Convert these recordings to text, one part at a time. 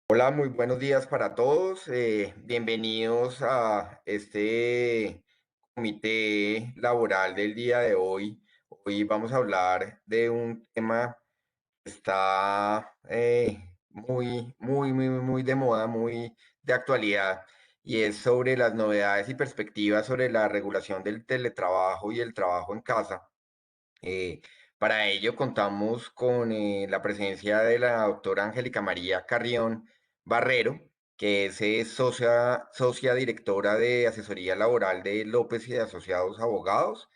Hola, muy buenos días para todos. Bienvenidos a este comité laboral del día de hoy. Hoy vamos a hablar de un tema que está muy de moda, muy de actualidad, y es sobre las novedades y perspectivas sobre la regulación del teletrabajo y el trabajo en casa. Eh, para ello contamos con la presencia de la doctora Angélica María Carrión Barrero, que es socia directora de asesoría laboral de López y de Asociados Abogados.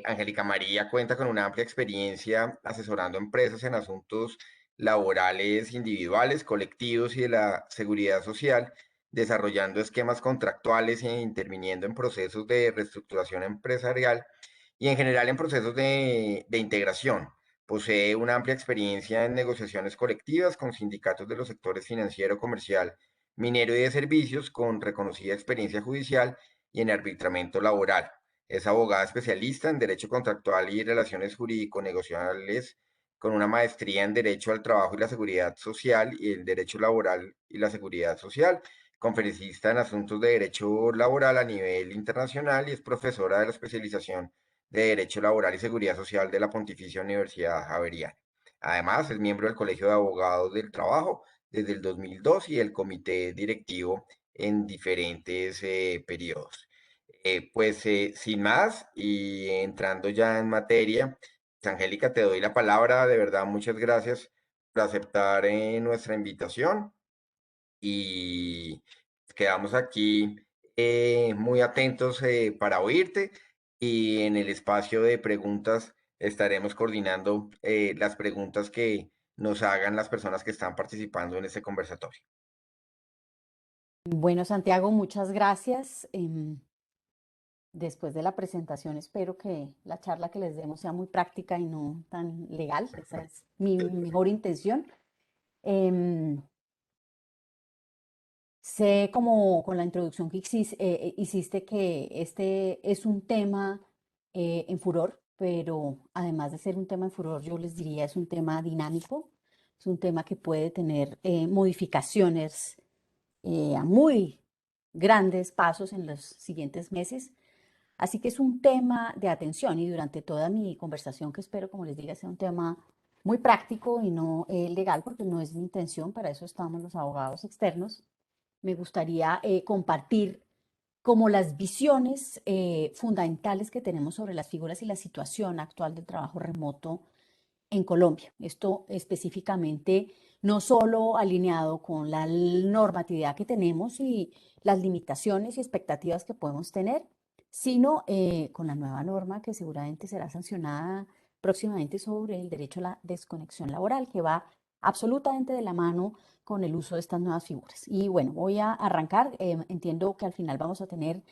Angélica María cuenta con una amplia experiencia asesorando empresas en asuntos laborales individuales, colectivos y de la seguridad social, desarrollando esquemas contractuales e interviniendo en procesos de reestructuración empresarial y en general en procesos de integración. Posee una amplia experiencia en negociaciones colectivas con sindicatos de los sectores financiero, comercial, minero y de servicios, con reconocida experiencia judicial y en arbitramiento laboral. Es abogada especialista en Derecho Contractual y Relaciones Jurídico-Negociales, con una maestría en Derecho al Trabajo y la Seguridad Social y el Derecho Laboral y la Seguridad Social, conferencista en asuntos de derecho laboral a nivel internacional y es profesora de la especialización de Derecho Laboral y Seguridad Social de la Pontificia Universidad Javeriana. Además, es miembro del Colegio de Abogados del Trabajo desde el 2002 y el comité directivo en diferentes periodos. Sin más y entrando ya en materia, pues, Angélica, te doy la palabra. De verdad, muchas gracias por aceptar nuestra invitación y quedamos aquí muy atentos para oírte y en el espacio de preguntas estaremos coordinando las preguntas que nos hagan las personas que están participando en este conversatorio. Bueno, Santiago, muchas gracias. Después de la presentación, espero que la charla que les demos sea muy práctica y no tan legal. Esa es mi mejor intención. Em, Sé como con la introducción que hiciste que este es un tema en furor, pero además de ser un tema en furor, yo les diría es un tema dinámico, es un tema que puede tener modificaciones a muy grandes pasos en los siguientes meses. Así que es un tema de atención y durante toda mi conversación, que espero, como les diga, sea un tema muy práctico y no legal, porque no es mi intención, para eso estamos los abogados externos, me gustaría compartir como las visiones fundamentales que tenemos sobre las figuras y la situación actual del trabajo remoto en Colombia. Esto específicamente no solo alineado con la normatividad que tenemos y las limitaciones y expectativas que podemos tener, sino con la nueva norma que seguramente será sancionada próximamente sobre el derecho a la desconexión laboral, que va absolutamente de la mano con el uso de estas nuevas figuras. Y bueno, voy a arrancar. Entiendo que al final vamos a tener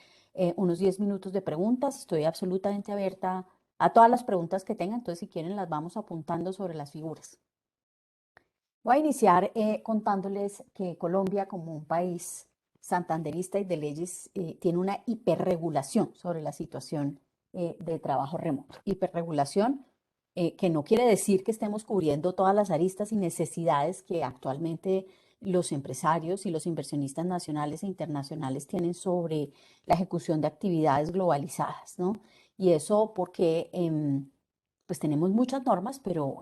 unos 10 minutos de preguntas. Estoy absolutamente abierta a todas las preguntas que tengan, entonces si quieren las vamos apuntando sobre las figuras. Voy a iniciar contándoles que Colombia, como un país santanderista y de leyes, tiene una hiperregulación sobre la situación de trabajo remoto. Hiperregulación que no quiere decir que estemos cubriendo todas las aristas y necesidades que actualmente los empresarios y los inversionistas nacionales e internacionales tienen sobre la ejecución de actividades globalizadas, ¿no? Y eso porque pues tenemos muchas normas, pero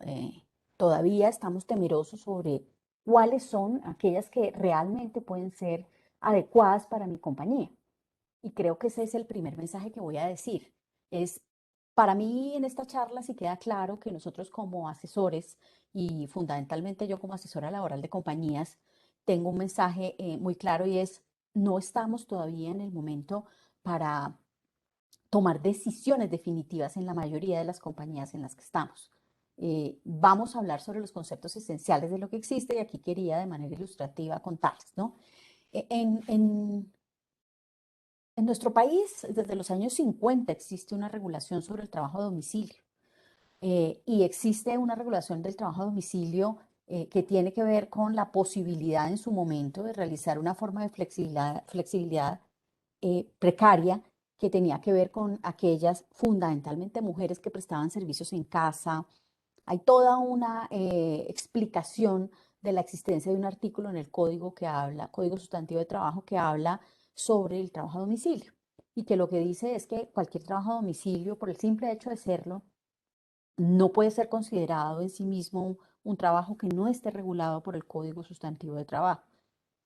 todavía estamos temerosos sobre cuáles son aquellas que realmente pueden ser adecuadas para mi compañía. Y creo que ese es el primer mensaje que voy a decir. Es, para mí en esta charla sí queda claro que nosotros como asesores y fundamentalmente yo como asesora laboral de compañías, tengo un mensaje muy claro y es, no estamos todavía en el momento para tomar decisiones definitivas en la mayoría de las compañías en las que estamos. Vamos a hablar sobre los conceptos esenciales de lo que existe y aquí quería de manera ilustrativa contarles, ¿no? E- En, en, en nuestro país, desde los años 50 existe una regulación sobre el trabajo a domicilio y existe una regulación del trabajo a domicilio que tiene que ver con la posibilidad en su momento de realizar una forma de flexibilidad precaria que tenía que ver con aquellas fundamentalmente mujeres que prestaban servicios en casa. Hay toda una explicación de la existencia de un artículo en el código Código Sustantivo de Trabajo, que habla sobre el trabajo a domicilio. Y que lo que dice es que cualquier trabajo a domicilio, por el simple hecho de serlo, no puede ser considerado en sí mismo un trabajo que no esté regulado por el Código Sustantivo de Trabajo.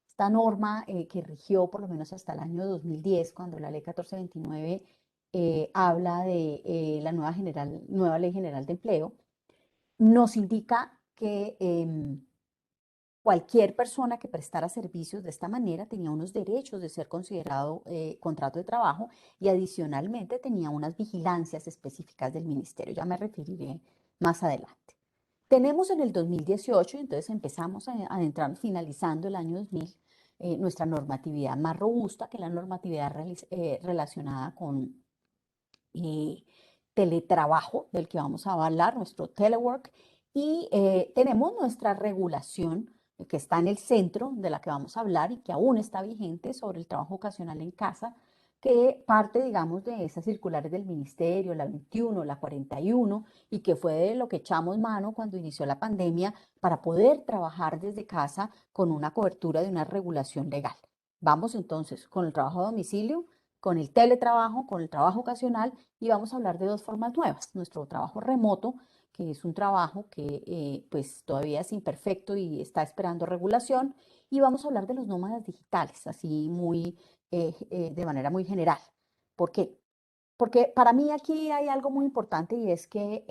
Esta norma que rigió por lo menos hasta el año 2010, cuando la ley 1429 habla de la nueva Ley General de Empleo, nos indica que cualquier persona que prestara servicios de esta manera tenía unos derechos de ser considerado contrato de trabajo y adicionalmente tenía unas vigilancias específicas del ministerio. Ya me referiré más adelante. Tenemos en el 2018, entonces empezamos a adentrar, finalizando el año 2000, nuestra normatividad más robusta, que es la normatividad relacionada con eh, teletrabajo, del que vamos a hablar, nuestro telework, y tenemos nuestra regulación que está en el centro de la que vamos a hablar y que aún está vigente sobre el trabajo ocasional en casa, que parte, digamos, de esas circulares del ministerio, la 21, la 41, y que fue de lo que echamos mano cuando inició la pandemia para poder trabajar desde casa con una cobertura de una regulación legal. Vamos entonces con el trabajo a domicilio, con el teletrabajo, con el trabajo ocasional, y vamos a hablar de dos formas nuevas. Nuestro trabajo remoto, que es un trabajo que pues todavía es imperfecto y está esperando regulación, y vamos a hablar de los nómadas digitales, así muy de manera muy general. ¿Por qué? Porque para mí aquí hay algo muy importante y es que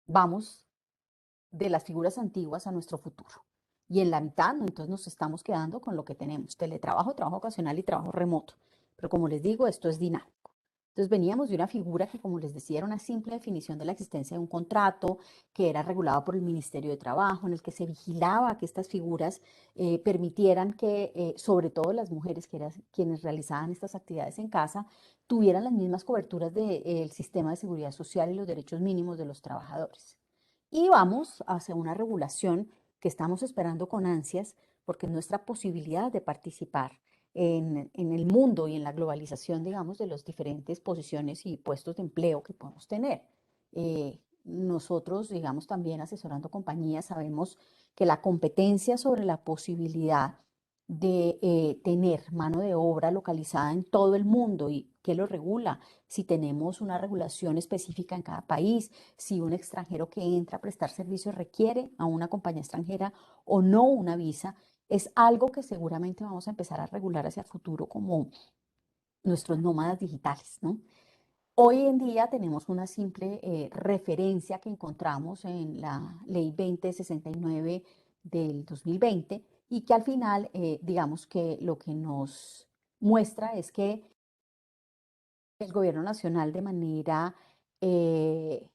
vamos de las figuras antiguas a nuestro futuro. Y en la mitad, ¿no? Entonces nos estamos quedando con lo que tenemos, teletrabajo, trabajo ocasional y trabajo remoto. Pero como les digo, esto es dinámico. Entonces veníamos de una figura que, como les decía, era una simple definición de la existencia de un contrato que era regulado por el Ministerio de Trabajo, en el que se vigilaba que estas figuras permitieran que, sobre todo las mujeres, que eran quienes realizaban estas actividades en casa, tuvieran las mismas coberturas del sistema de seguridad social y los derechos mínimos de los trabajadores. Y vamos hacia una regulación que estamos esperando con ansias, porque es nuestra posibilidad de participar en el mundo y en la globalización, digamos, de las diferentes posiciones y puestos de empleo que podemos tener. Nosotros, digamos, también asesorando compañías, sabemos que la competencia sobre la posibilidad de tener mano de obra localizada en todo el mundo y que lo regula, si tenemos una regulación específica en cada país, si un extranjero que entra a prestar servicios requiere a una compañía extranjera o no una visa, es algo que seguramente vamos a empezar a regular hacia el futuro como nuestros nómadas digitales, ¿no? Hoy en día tenemos una simple referencia que encontramos en la Ley 2069 del 2020 y que al final, digamos que lo que nos muestra es que el gobierno nacional de manera eh,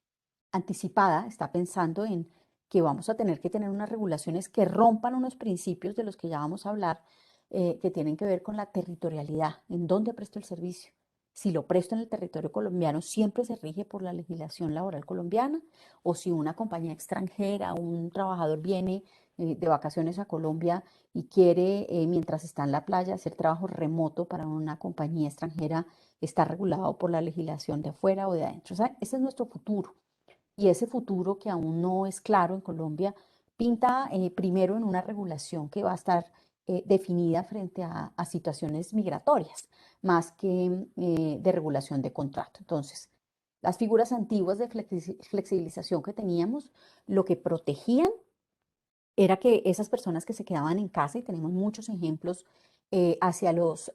anticipada está pensando en que vamos a tener que tener unas regulaciones que rompan unos principios de los que ya vamos a hablar, que tienen que ver con la territorialidad, en dónde presto el servicio. Si lo presto en el territorio colombiano, siempre se rige por la legislación laboral colombiana, o si una compañía extranjera, un trabajador viene de vacaciones a Colombia y quiere, mientras está en la playa, hacer trabajo remoto para una compañía extranjera, está regulado por la legislación de afuera o de adentro. O sea, ese es nuestro futuro. Y ese futuro que aún no es claro en Colombia pinta primero en una regulación que va a estar definida frente a situaciones migratorias, más que de regulación de contrato. Entonces, las figuras antiguas de flexibilización que teníamos, lo que protegían era que esas personas que se quedaban en casa, y tenemos muchos ejemplos hacia los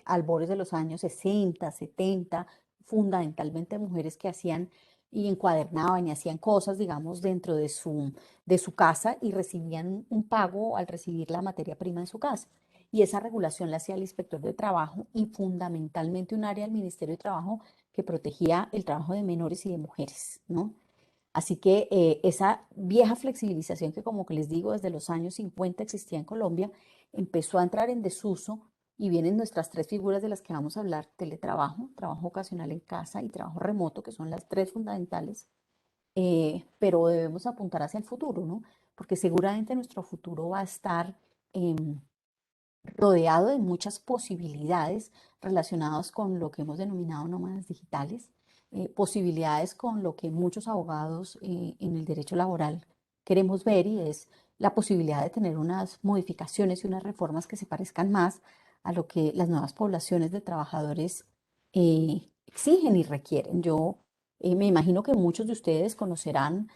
albores de los años 60, 70, fundamentalmente mujeres que hacían y encuadernaban y hacían cosas, digamos, dentro de su casa y recibían un pago al recibir la materia prima de su casa. Y esa regulación la hacía el inspector de trabajo y fundamentalmente un área del Ministerio de Trabajo que protegía el trabajo de menores y de mujeres, ¿no? Así que esa vieja flexibilización que, como que les digo, desde los años 50 existía en Colombia, empezó a entrar en desuso y vienen nuestras tres figuras de las que vamos a hablar: teletrabajo, trabajo ocasional en casa y trabajo remoto, que son las tres fundamentales, pero debemos apuntar hacia el futuro, ¿no? Porque seguramente nuestro futuro va a estar rodeado de muchas posibilidades relacionadas con lo que hemos denominado nómadas digitales, posibilidades con lo que muchos abogados en el derecho laboral queremos ver y es la posibilidad de tener unas modificaciones y unas reformas que se parezcan más a lo que las nuevas poblaciones de trabajadores exigen y requieren. Yo me imagino que muchos de ustedes conocerán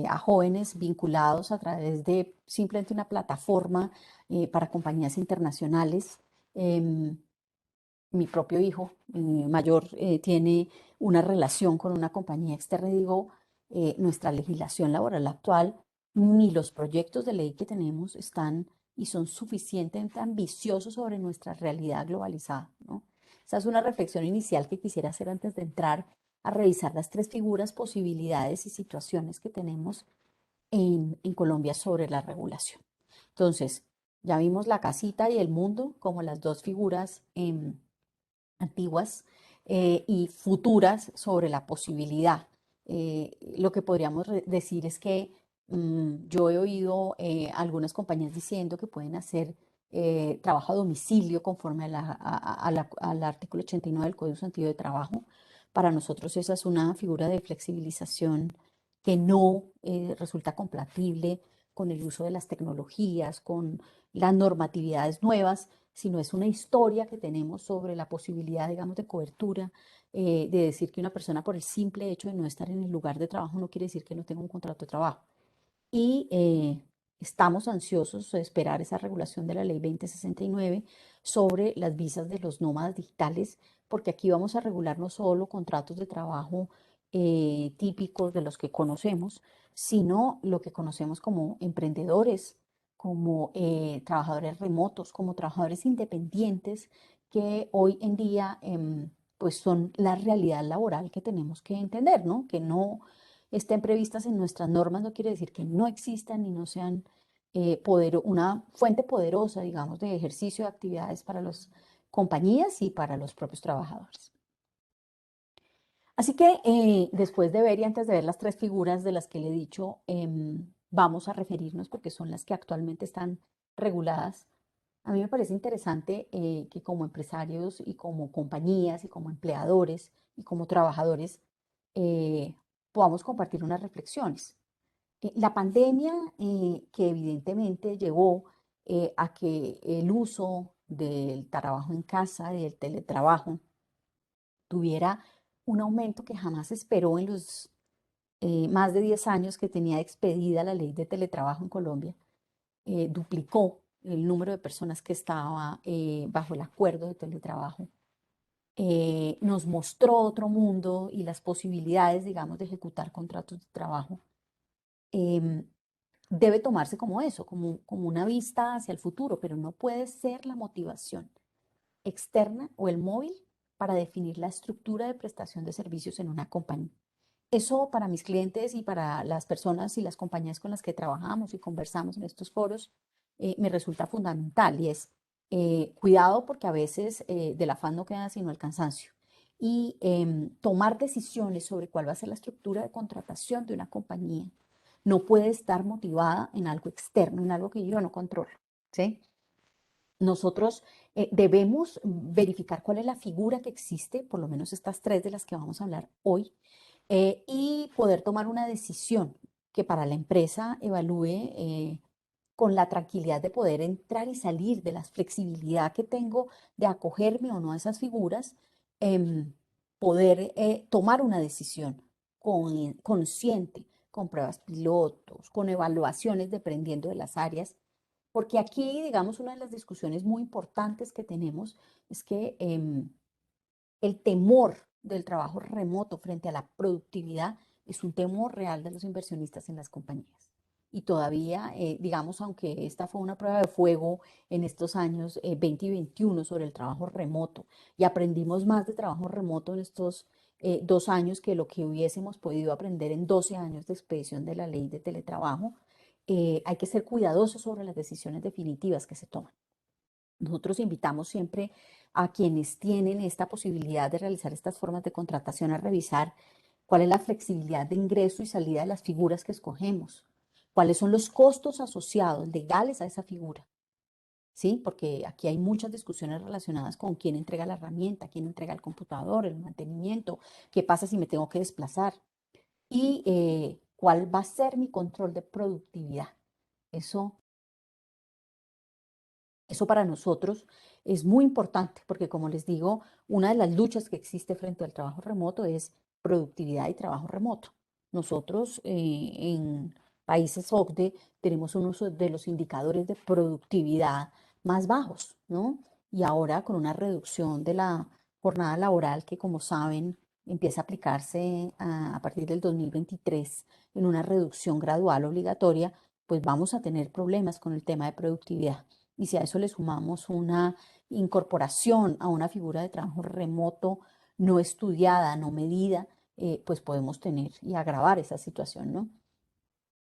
a jóvenes vinculados a través de simplemente una plataforma para compañías internacionales. Em, Mi propio hijo mayor tiene una relación con una compañía externa y digo, nuestra legislación laboral actual ni los proyectos de ley que tenemos están y son suficientemente ambiciosos sobre nuestra realidad globalizada, ¿no? Esa es una reflexión inicial que quisiera hacer antes de entrar a revisar las tres figuras, posibilidades y situaciones que tenemos en Colombia sobre la regulación. Entonces, ya vimos la casita y el mundo como las dos figuras antiguas y futuras sobre la posibilidad. Lo que podríamos decir es que yo he oído algunas compañías diciendo que pueden hacer trabajo a domicilio conforme al artículo 89 del Código Sustantivo de Trabajo. Para nosotros esa es una figura de flexibilización que no resulta compatible con el uso de las tecnologías, con las normatividades nuevas, sino es una historia que tenemos sobre la posibilidad, digamos, de cobertura, de decir que una persona por el simple hecho de no estar en el lugar de trabajo no quiere decir que no tenga un contrato de trabajo. Y estamos ansiosos de esperar esa regulación de la ley 2069 sobre las visas de los nómadas digitales, porque aquí vamos a regular no solo contratos de trabajo típicos de los que conocemos, sino lo que conocemos como emprendedores, como trabajadores remotos, como trabajadores independientes que hoy en día pues son la realidad laboral que tenemos que entender, ¿no? Que no estén previstas en nuestras normas no quiere decir que no existan y no sean una fuente poderosa, digamos, de ejercicio de actividades para las compañías y para los propios trabajadores. Así que después de ver y antes de ver las tres figuras de las que le he dicho, vamos a referirnos porque son las que actualmente están reguladas. A mí me parece interesante que como empresarios y como compañías y como empleadores y como trabajadores eh, podamos compartir unas reflexiones. La pandemia que evidentemente llevó a que el uso del trabajo en casa, del teletrabajo, tuviera un aumento que jamás se esperó en los más de 10 años que tenía expedida la ley de teletrabajo en Colombia, duplicó el número de personas que estaba bajo el acuerdo de teletrabajo. Nos mostró otro mundo y las posibilidades, digamos, de ejecutar contratos de trabajo. em, Debe tomarse como eso, como una vista hacia el futuro, pero no puede ser la motivación externa o el móvil para definir la estructura de prestación de servicios en una compañía. Eso para mis clientes y para las personas y las compañías con las que trabajamos y conversamos en estos foros me resulta fundamental y es cuidado porque a veces del afán no queda sino el cansancio y tomar decisiones sobre cuál va a ser la estructura de contratación de una compañía no puede estar motivada en algo externo, en algo que yo no controlo, ¿sí? Nosotros debemos verificar cuál es la figura que existe, por lo menos estas tres de las que vamos a hablar hoy, y poder tomar una decisión que para la empresa evalúe con la tranquilidad de poder entrar y salir de la flexibilidad que tengo de acogerme o no a esas figuras, em, poder tomar una decisión consciente, con pruebas pilotos, con evaluaciones dependiendo de las áreas porque aquí, digamos, una de las discusiones muy importantes que tenemos es que el temor del trabajo remoto frente a la productividad es un temor real de los inversionistas en las compañías. Y todavía, digamos, aunque esta fue una prueba de fuego en estos años 20 y 21 sobre el trabajo remoto, y aprendimos más de trabajo remoto en estos 2 años que lo que hubiésemos podido aprender en 12 años de expedición de la ley de teletrabajo, hay que ser cuidadosos sobre las decisiones definitivas que se toman. Nosotros invitamos siempre a quienes tienen esta posibilidad de realizar estas formas de contratación a revisar cuál es la flexibilidad de ingreso y salida de las figuras que escogemos, cuáles son los costos asociados legales a esa figura, ¿sí? Porque aquí hay muchas discusiones relacionadas con quién entrega la herramienta, quién entrega el computador, el mantenimiento, qué pasa si me tengo que desplazar y ¿Cuál va a ser mi control de productividad? Eso, eso para nosotros es muy importante porque, como les digo, una de las luchas que existe frente al trabajo remoto es productividad y trabajo remoto. Nosotros en países OCDE tenemos unos de los indicadores de productividad más bajos, ¿no? Y ahora con una reducción de la jornada laboral que, como saben, empieza a aplicarse a partir del 2023 en una reducción gradual obligatoria, pues vamos a tener problemas con el tema de productividad. Y si a eso le sumamos una incorporación a una figura de trabajo remoto no estudiada, no medida, pues podemos tener y agravar esa situación, ¿no?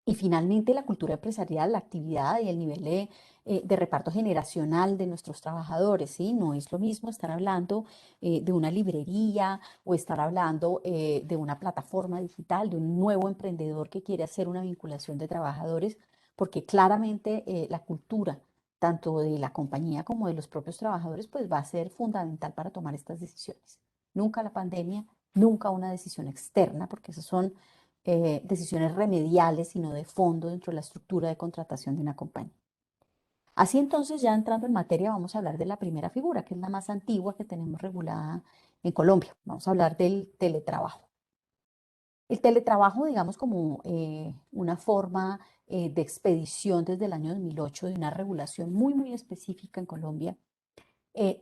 Y finalmente la cultura empresarial, la actividad y el nivel de reparto generacional de nuestros trabajadores, ¿sí? No es lo mismo estar hablando de una librería o estar hablando de una plataforma digital, de un nuevo emprendedor que quiere hacer una vinculación de trabajadores, porque claramente la cultura, tanto de la compañía como de los propios trabajadores, pues va a ser fundamental para tomar estas decisiones. Nunca la pandemia, nunca una decisión externa, porque esas son decisiones remediales, sino de fondo dentro de la estructura de contratación de una compañía. Así entonces, ya entrando en materia, vamos a hablar de la primera figura, que es la más antigua que tenemos regulada en Colombia. Vamos a hablar del teletrabajo. El teletrabajo, digamos, como una forma de expedición desde el año 2008 de una regulación muy, muy específica en Colombia,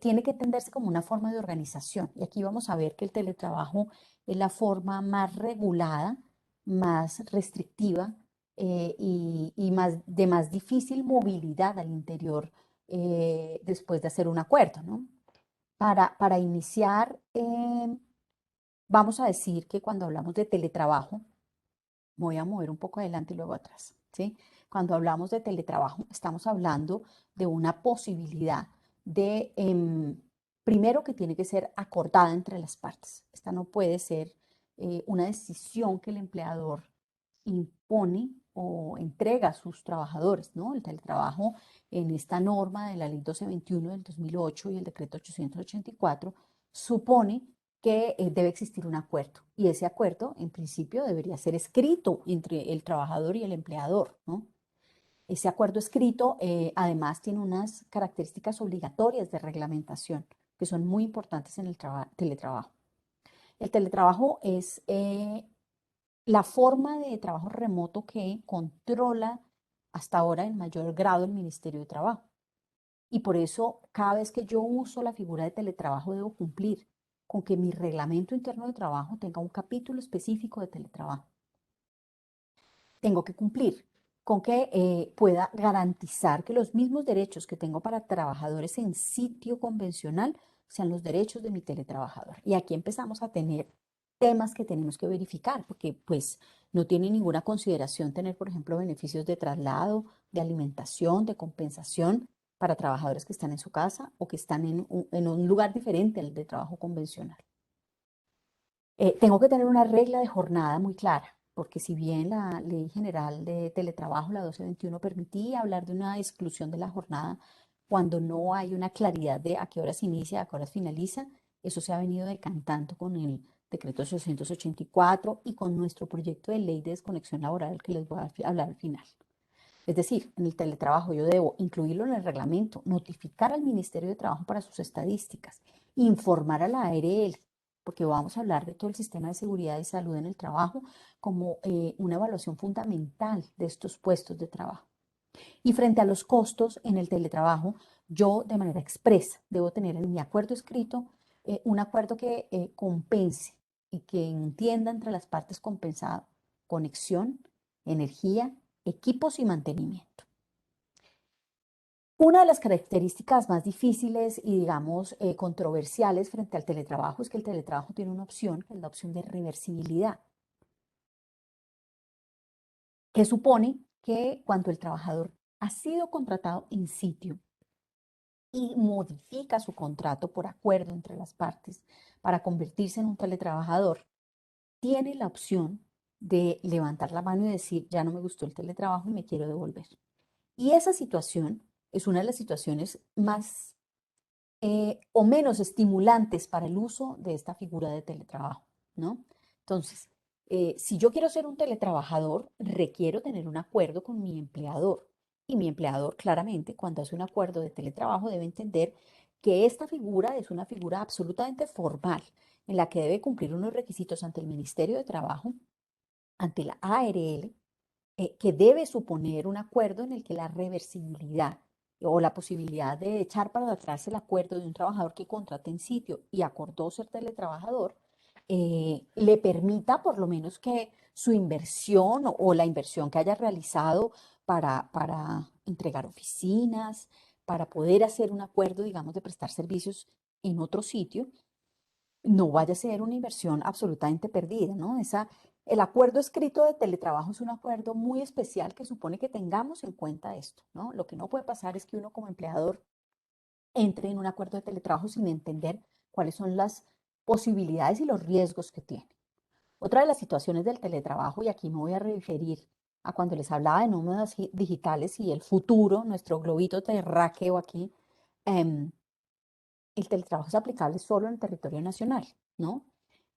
tiene que entenderse como una forma de organización. Y aquí vamos a ver que el teletrabajo es la forma más regulada, más restrictiva y más, de más difícil movilidad al interior después de hacer un acuerdo, ¿no? Para iniciar, vamos a decir que cuando hablamos de teletrabajo, voy a mover un poco adelante y luego atrás, ¿sí? Cuando hablamos de teletrabajo, estamos hablando de una posibilidad de, primero que tiene que ser acordada entre las partes. Esta no puede ser una decisión que el empleador impone o entrega a sus trabajadores, ¿no? El teletrabajo en esta norma de la Ley 1221 del 2008 y el decreto 884 supone que debe existir un acuerdo y ese acuerdo en principio debería ser escrito entre el trabajador y el empleador, ¿no? Ese acuerdo escrito además tiene unas características obligatorias de reglamentación que son muy importantes en el teletrabajo. El teletrabajo es la forma de trabajo remoto que controla hasta ahora en mayor grado el Ministerio de Trabajo. Y por eso, cada vez que yo uso la figura de teletrabajo, debo cumplir con que mi reglamento interno de trabajo tenga un capítulo específico de teletrabajo. Tengo que cumplir con que pueda garantizar que los mismos derechos que tengo para trabajadores en sitio convencional sean los derechos de mi teletrabajador. Y aquí empezamos a tener temas que tenemos que verificar, porque pues no tiene ninguna consideración tener, por ejemplo, beneficios de traslado, de alimentación, de compensación para trabajadores que están en su casa o que están en un lugar diferente al de trabajo convencional. Tengo que tener una regla de jornada muy clara, porque si bien la Ley General de Teletrabajo, la 1221, permitía hablar de una exclusión de la jornada cuando no hay una claridad de a qué horas inicia, a qué horas finaliza, eso se ha venido decantando con el decreto 884 y con nuestro proyecto de ley de desconexión laboral que les voy a hablar al final. Es decir, en el teletrabajo yo debo incluirlo en el reglamento, notificar al Ministerio de Trabajo para sus estadísticas, informar a la ARL, porque vamos a hablar de todo el sistema de seguridad y salud en el trabajo como una evaluación fundamental de estos puestos de trabajo. Y frente a los costos en el teletrabajo, yo de manera expresa debo tener en mi acuerdo escrito un acuerdo que compense y que entienda entre las partes compensado conexión, energía, equipos y mantenimiento. Una de las características más difíciles y, digamos, controversiales frente al teletrabajo es que el teletrabajo tiene una opción, que es la opción de reversibilidad, que supone que cuando el trabajador ha sido contratado in sitio y modifica su contrato por acuerdo entre las partes para convertirse en un teletrabajador, tiene la opción de levantar la mano y decir, ya no me gustó el teletrabajo y me quiero devolver. Y esa situación es una de las situaciones más o menos estimulantes para el uso de esta figura de teletrabajo, ¿no? Entonces, Si yo quiero ser un teletrabajador, requiero tener un acuerdo con mi empleador. Y mi empleador, claramente, cuando hace un acuerdo de teletrabajo, debe entender que esta figura es una figura absolutamente formal, en la que debe cumplir unos requisitos ante el Ministerio de Trabajo, ante la ARL, que debe suponer un acuerdo en el que la reversibilidad o la posibilidad de echar para atrás el acuerdo de un trabajador que contrate en sitio y acordó ser teletrabajador, le permita por lo menos que su inversión o la inversión que haya realizado para entregar oficinas, para poder hacer un acuerdo, digamos, de prestar servicios en otro sitio, no vaya a ser una inversión absolutamente perdida, ¿no? El acuerdo escrito de teletrabajo es un acuerdo muy especial que supone que tengamos en cuenta esto, ¿no? Lo que no puede pasar es que uno como empleador entre en un acuerdo de teletrabajo sin entender cuáles son las posibilidades y los riesgos que tiene. Otra de las situaciones del teletrabajo, y aquí me voy a referir a cuando les hablaba de nómadas digitales y el futuro, nuestro globito terráqueo aquí, eh, el teletrabajo es aplicable solo en el territorio nacional, ¿no?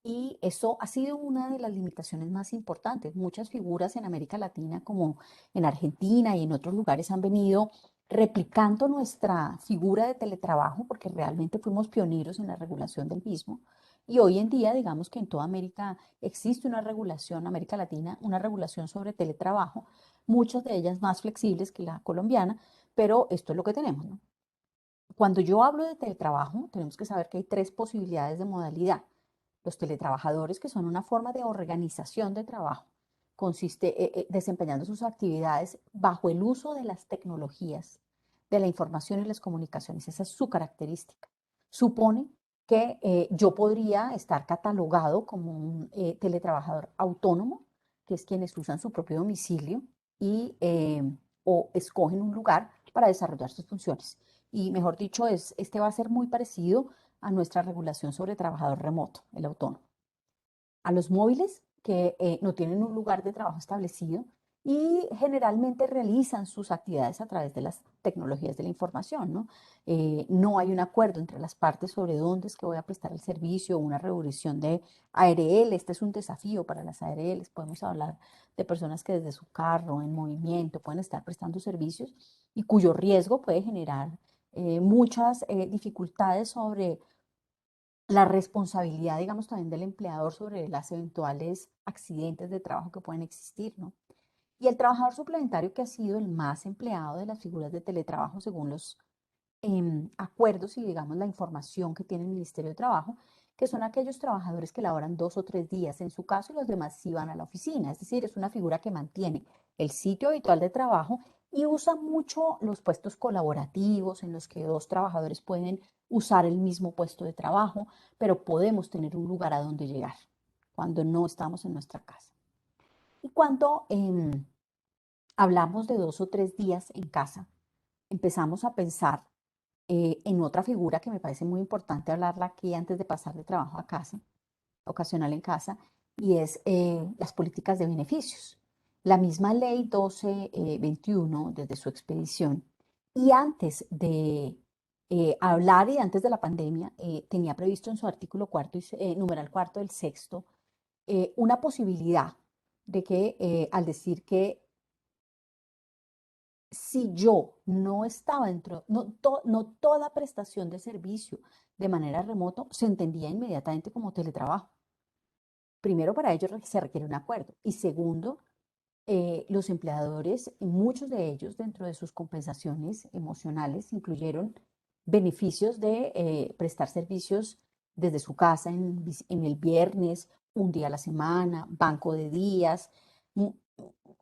Y eso ha sido una de las limitaciones más importantes. Muchas figuras en América Latina, como en Argentina y en otros lugares, han venido replicando nuestra figura de teletrabajo porque realmente fuimos pioneros en la regulación del mismo. Y hoy en día, digamos que en toda América existe una regulación, América Latina, una regulación sobre teletrabajo, muchas de ellas más flexibles que la colombiana, pero esto es lo que tenemos, ¿no? Cuando yo hablo de teletrabajo, tenemos que saber que hay tres posibilidades de modalidad. Los teletrabajadores, que son una forma de organización de trabajo, consiste desempeñando sus actividades bajo el uso de las tecnologías, de la información y las comunicaciones. Esa es su característica. Supone que yo podría estar catalogado como un teletrabajador autónomo, que es quienes usan su propio domicilio y o escogen un lugar para desarrollar sus funciones. Y mejor dicho, este va a ser muy parecido a nuestra regulación sobre trabajador remoto, el autónomo. A los móviles que no tienen un lugar de trabajo establecido y generalmente realizan sus actividades a través de las tecnologías de la información, ¿no? No hay un acuerdo entre las partes sobre dónde es que voy a prestar el servicio, una revolución de ARL. Este es un desafío para las ARLs. Podemos hablar de personas que desde su carro, en movimiento, pueden estar prestando servicios y cuyo riesgo puede generar muchas dificultades sobre la responsabilidad, digamos, también del empleador sobre las eventuales accidentes de trabajo que pueden existir, ¿no? Y el trabajador suplementario, que ha sido el más empleado de las figuras de teletrabajo según los acuerdos y, digamos, la información que tiene el Ministerio de Trabajo, que son aquellos trabajadores que laboran 2 o 3 días en su caso y los demás sí van a la oficina. Es decir, es una figura que mantiene el sitio habitual de trabajo y usa mucho los puestos colaborativos en los que dos trabajadores pueden usar el mismo puesto de trabajo, pero podemos tener un lugar a donde llegar cuando no estamos en nuestra casa. Y cuando hablamos de 2 o 3 días en casa, empezamos a pensar en otra figura que me parece muy importante hablarla aquí antes de pasar de trabajo a casa, ocasional en casa, y es las políticas de beneficios. La misma ley 1221 desde su expedición, y antes de hablar y antes de la pandemia, tenía previsto en su artículo cuarto y numeral cuarto del sexto, una posibilidad de que al decir que si yo no estaba dentro, no toda prestación de servicio de manera remoto se entendía inmediatamente como teletrabajo. Primero, para ello se requiere un acuerdo. Y segundo, los empleadores, muchos de ellos dentro de sus compensaciones emocionales, incluyeron beneficios de prestar servicios desde su casa en el viernes, un día a la semana, banco de días,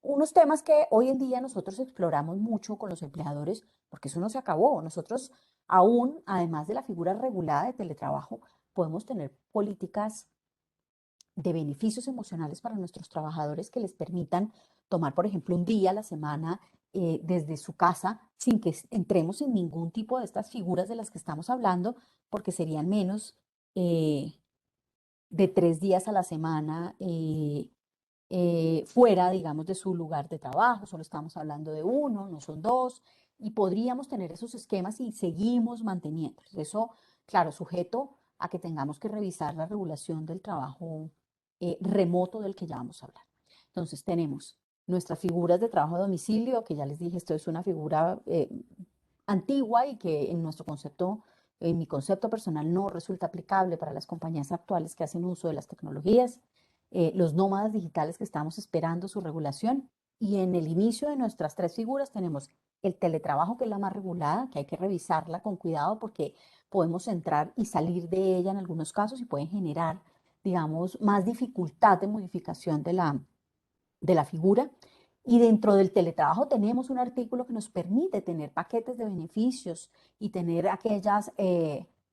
unos temas que hoy en día nosotros exploramos mucho con los empleadores, porque eso no se acabó. Nosotros aún, además de la figura regulada de teletrabajo, podemos tener políticas de beneficios emocionales para nuestros trabajadores que les permitan tomar, por ejemplo, un día a la semana desde su casa sin que entremos en ningún tipo de estas figuras de las que estamos hablando, porque serían menos eh, de 3 días a la semana fuera, digamos, de su lugar de trabajo. Solo estamos hablando de uno, no son dos, y podríamos tener esos esquemas y seguimos manteniéndolos. Eso, claro, sujeto a que tengamos que revisar la regulación del trabajo remoto del que ya vamos a hablar. Entonces tenemos nuestras figuras de trabajo a domicilio, que ya les dije, esto es una figura antigua y que en nuestro concepto, en mi concepto personal, no resulta aplicable para las compañías actuales que hacen uso de las tecnologías, los nómadas digitales que estamos esperando su regulación, y en el inicio de nuestras tres figuras tenemos el teletrabajo, que es la más regulada, que hay que revisarla con cuidado porque podemos entrar y salir de ella en algunos casos y pueden generar, digamos, más dificultad de modificación de la figura. Y dentro del teletrabajo tenemos un artículo que nos permite tener paquetes de beneficios y tener aquellos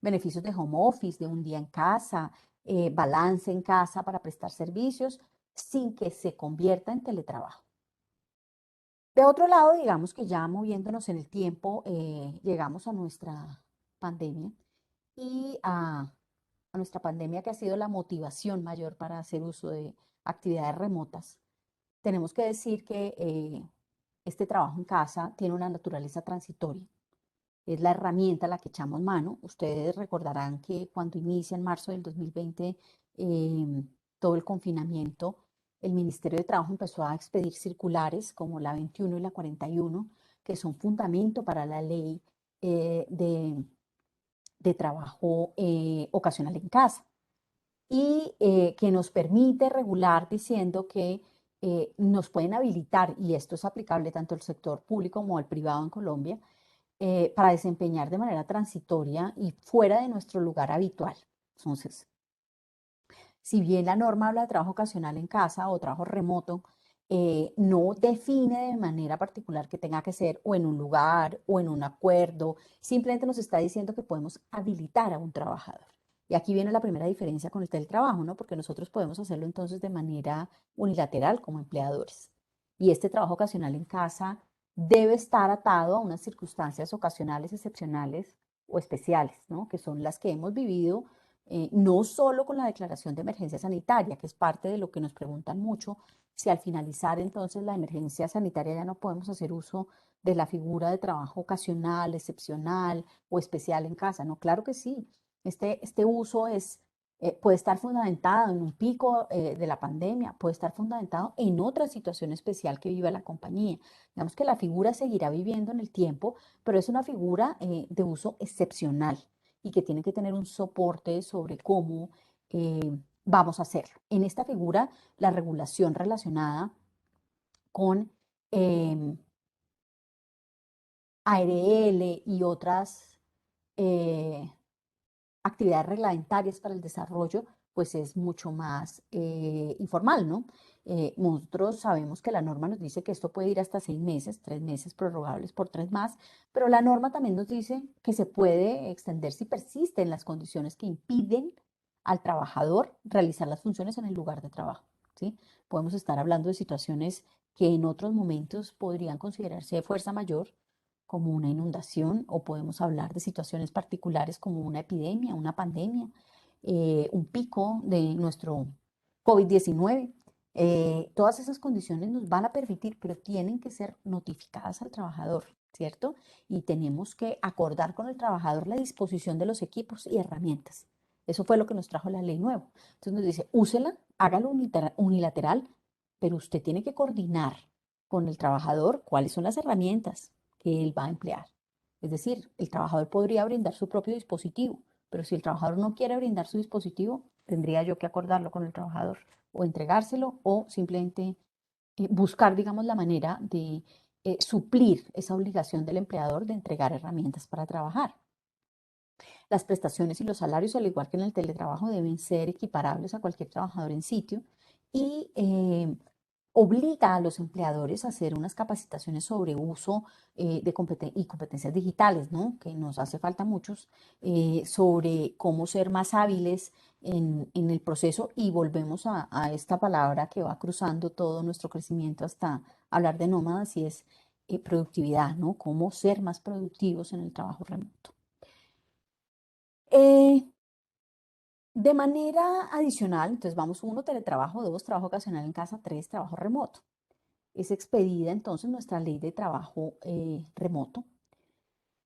beneficios de home office, de un día en casa, balance en casa para prestar servicios, sin que se convierta en teletrabajo. De otro lado, digamos que ya moviéndonos en el tiempo, llegamos a nuestra pandemia y a nuestra pandemia que ha sido la motivación mayor para hacer uso de actividades remotas. Tenemos que decir que este trabajo en casa tiene una naturaleza transitoria. Es la herramienta a la que echamos mano. Ustedes recordarán que cuando inicia en marzo del 2020 todo el confinamiento, el Ministerio de Trabajo empezó a expedir circulares como la 21 y la 41, que son fundamento para la ley de trabajo ocasional en casa y que nos permite regular diciendo que nos pueden habilitar, y esto es aplicable tanto al sector público como al privado en Colombia, para desempeñar de manera transitoria y fuera de nuestro lugar habitual. Entonces, si bien la norma habla de trabajo ocasional en casa o trabajo remoto, no define de manera particular que tenga que ser o en un lugar o en un acuerdo, simplemente nos está diciendo que podemos habilitar a un trabajador. Y aquí viene la primera diferencia con el teletrabajo, ¿no? Porque nosotros podemos hacerlo entonces de manera unilateral como empleadores. Y este trabajo ocasional en casa debe estar atado a unas circunstancias ocasionales, excepcionales o especiales, ¿no? Que son las que hemos vivido no solo con la declaración de emergencia sanitaria, que es parte de lo que nos preguntan mucho, si al finalizar entonces la emergencia sanitaria ya no podemos hacer uso de la figura de trabajo ocasional, excepcional o especial en casa. No, claro que sí. Este uso puede estar fundamentado en un pico de la pandemia, puede estar fundamentado en otra situación especial que viva la compañía. Digamos que la figura seguirá viviendo en el tiempo, pero es una figura de uso excepcional y que tiene que tener un soporte sobre cómo vamos a hacerlo. En esta figura, la regulación relacionada con eh, ARL y otras eh, actividades reglamentarias para el desarrollo, pues es mucho más informal, ¿no? Nosotros sabemos que la norma nos dice que esto puede ir hasta 6 meses, 3 meses prorrogables por 3 más, pero la norma también nos dice que se puede extender si persisten las condiciones que impiden al trabajador realizar las funciones en el lugar de trabajo, ¿sí? Podemos estar hablando de situaciones que en otros momentos podrían considerarse de fuerza mayor, como una inundación, o podemos hablar de situaciones particulares como una epidemia, una pandemia, un pico de nuestro COVID-19. Todas esas condiciones nos van a permitir, pero tienen que ser notificadas al trabajador, ¿cierto? Y tenemos que acordar con el trabajador la disposición de los equipos y herramientas. Eso fue lo que nos trajo la ley nueva. Entonces nos dice, úsela, hágalo unilateral, pero usted tiene que coordinar con el trabajador cuáles son las herramientas que él va a emplear. Es decir, el trabajador podría brindar su propio dispositivo, pero si el trabajador no quiere brindar su dispositivo, tendría yo que acordarlo con el trabajador o entregárselo o simplemente buscar, digamos, la manera de suplir esa obligación del empleador de entregar herramientas para trabajar. Las prestaciones y los salarios, al igual que en el teletrabajo, deben ser equiparables a cualquier trabajador en sitio y obliga a los empleadores a hacer unas capacitaciones sobre uso y competencias digitales, ¿no? Que nos hace falta muchos, sobre cómo ser más hábiles en el proceso y volvemos a esta palabra que va cruzando todo nuestro crecimiento hasta hablar de nómadas y es productividad, ¿no? Cómo ser más productivos en el trabajo remoto. Eh, de manera adicional, entonces vamos uno, teletrabajo, dos, trabajo ocasional en casa, tres, trabajo remoto. Es expedida entonces nuestra ley de trabajo remoto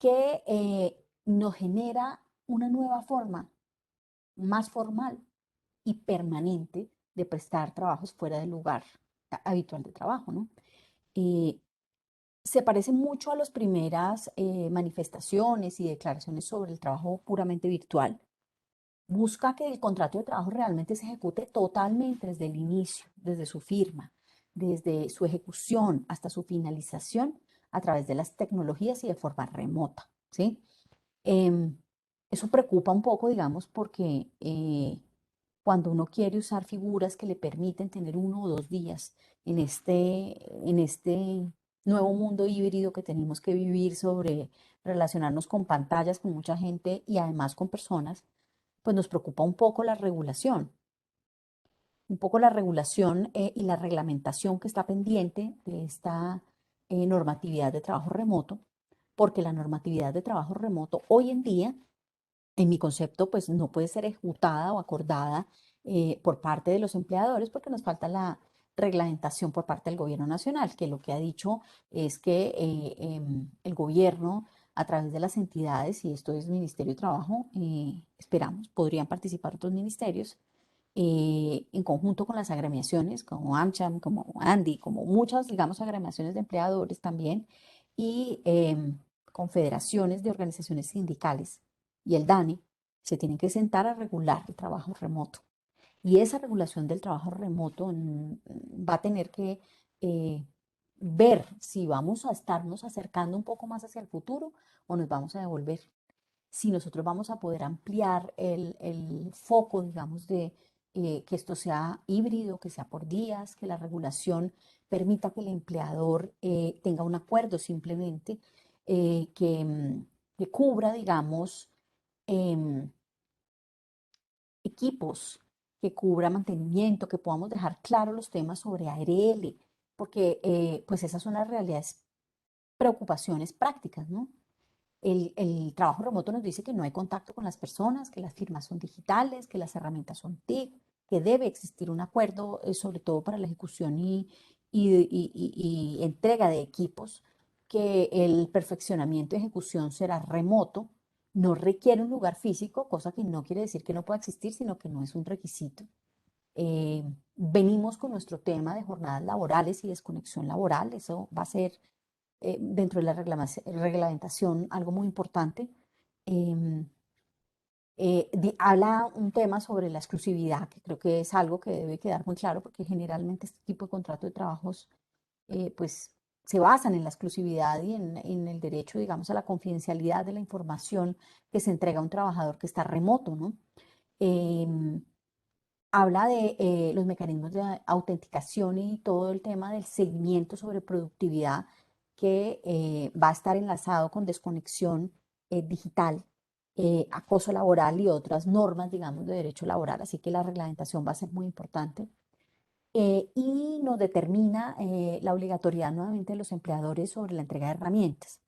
que nos genera una nueva forma más formal y permanente de prestar trabajos fuera del lugar habitual de trabajo, ¿no? Eh, Se parece mucho a las primeras manifestaciones y declaraciones sobre el trabajo puramente virtual. Busca que el contrato de trabajo realmente se ejecute totalmente desde el inicio, desde su firma, desde su ejecución hasta su finalización a través de las tecnologías y de forma remota, ¿sí? Em, Eso preocupa un poco, digamos, porque cuando uno quiere usar figuras que le permiten tener 1 o 2 días en este nuevo mundo híbrido que tenemos que vivir sobre relacionarnos con pantallas, con mucha gente y además con personas, pues nos preocupa un poco la regulación y la reglamentación que está pendiente de esta normatividad de trabajo remoto, porque la normatividad de trabajo remoto hoy en día, en mi concepto, pues no puede ser ejecutada o acordada por parte de los empleadores porque nos falta la reglamentación por parte del gobierno nacional, que lo que ha dicho es que el gobierno, a través de las entidades, y esto es Ministerio de Trabajo, esperamos, podrían participar otros ministerios, en conjunto con las agremiaciones, como AmCham, como ANDI, como muchas, digamos, agremiaciones de empleadores también, y confederaciones de organizaciones sindicales y el DANE, se tienen que sentar a regular el trabajo remoto. Y esa regulación del trabajo remoto va a tener que eh, ver si vamos a estarnos acercando un poco más hacia el futuro o nos vamos a devolver, si nosotros vamos a poder ampliar el foco, digamos, de que esto sea híbrido, que sea por días, que la regulación permita que el empleador tenga un acuerdo simplemente que cubra, digamos, em, equipos, que cubra mantenimiento, que podamos dejar claros los temas sobre ARL, porque pues esas son las realidades, preocupaciones prácticas, ¿no? El trabajo remoto nos dice que no hay contacto con las personas, que las firmas son digitales, que las herramientas son TIC, que debe existir un acuerdo, sobre todo para la ejecución y entrega de equipos, que el perfeccionamiento y ejecución será remoto, no requiere un lugar físico, cosa que no quiere decir que no pueda existir, sino que no es un requisito. Venimos con nuestro tema de jornadas laborales y desconexión laboral, eso va a ser dentro de la reglamentación algo muy importante. Em, Habla un tema sobre la exclusividad, que creo que es algo que debe quedar muy claro, porque generalmente este tipo de contrato de trabajos pues se basan en la exclusividad y en el derecho, digamos, a la confidencialidad de la información que se entrega a un trabajador que está remoto, ¿no? Em, Habla de los mecanismos de autenticación y todo el tema del seguimiento sobre productividad que va a estar enlazado con desconexión digital, acoso laboral y otras normas, digamos, de derecho laboral. Así que la reglamentación va a ser muy importante. Y nos determina la obligatoriedad nuevamente de los empleadores sobre la entrega de herramientas.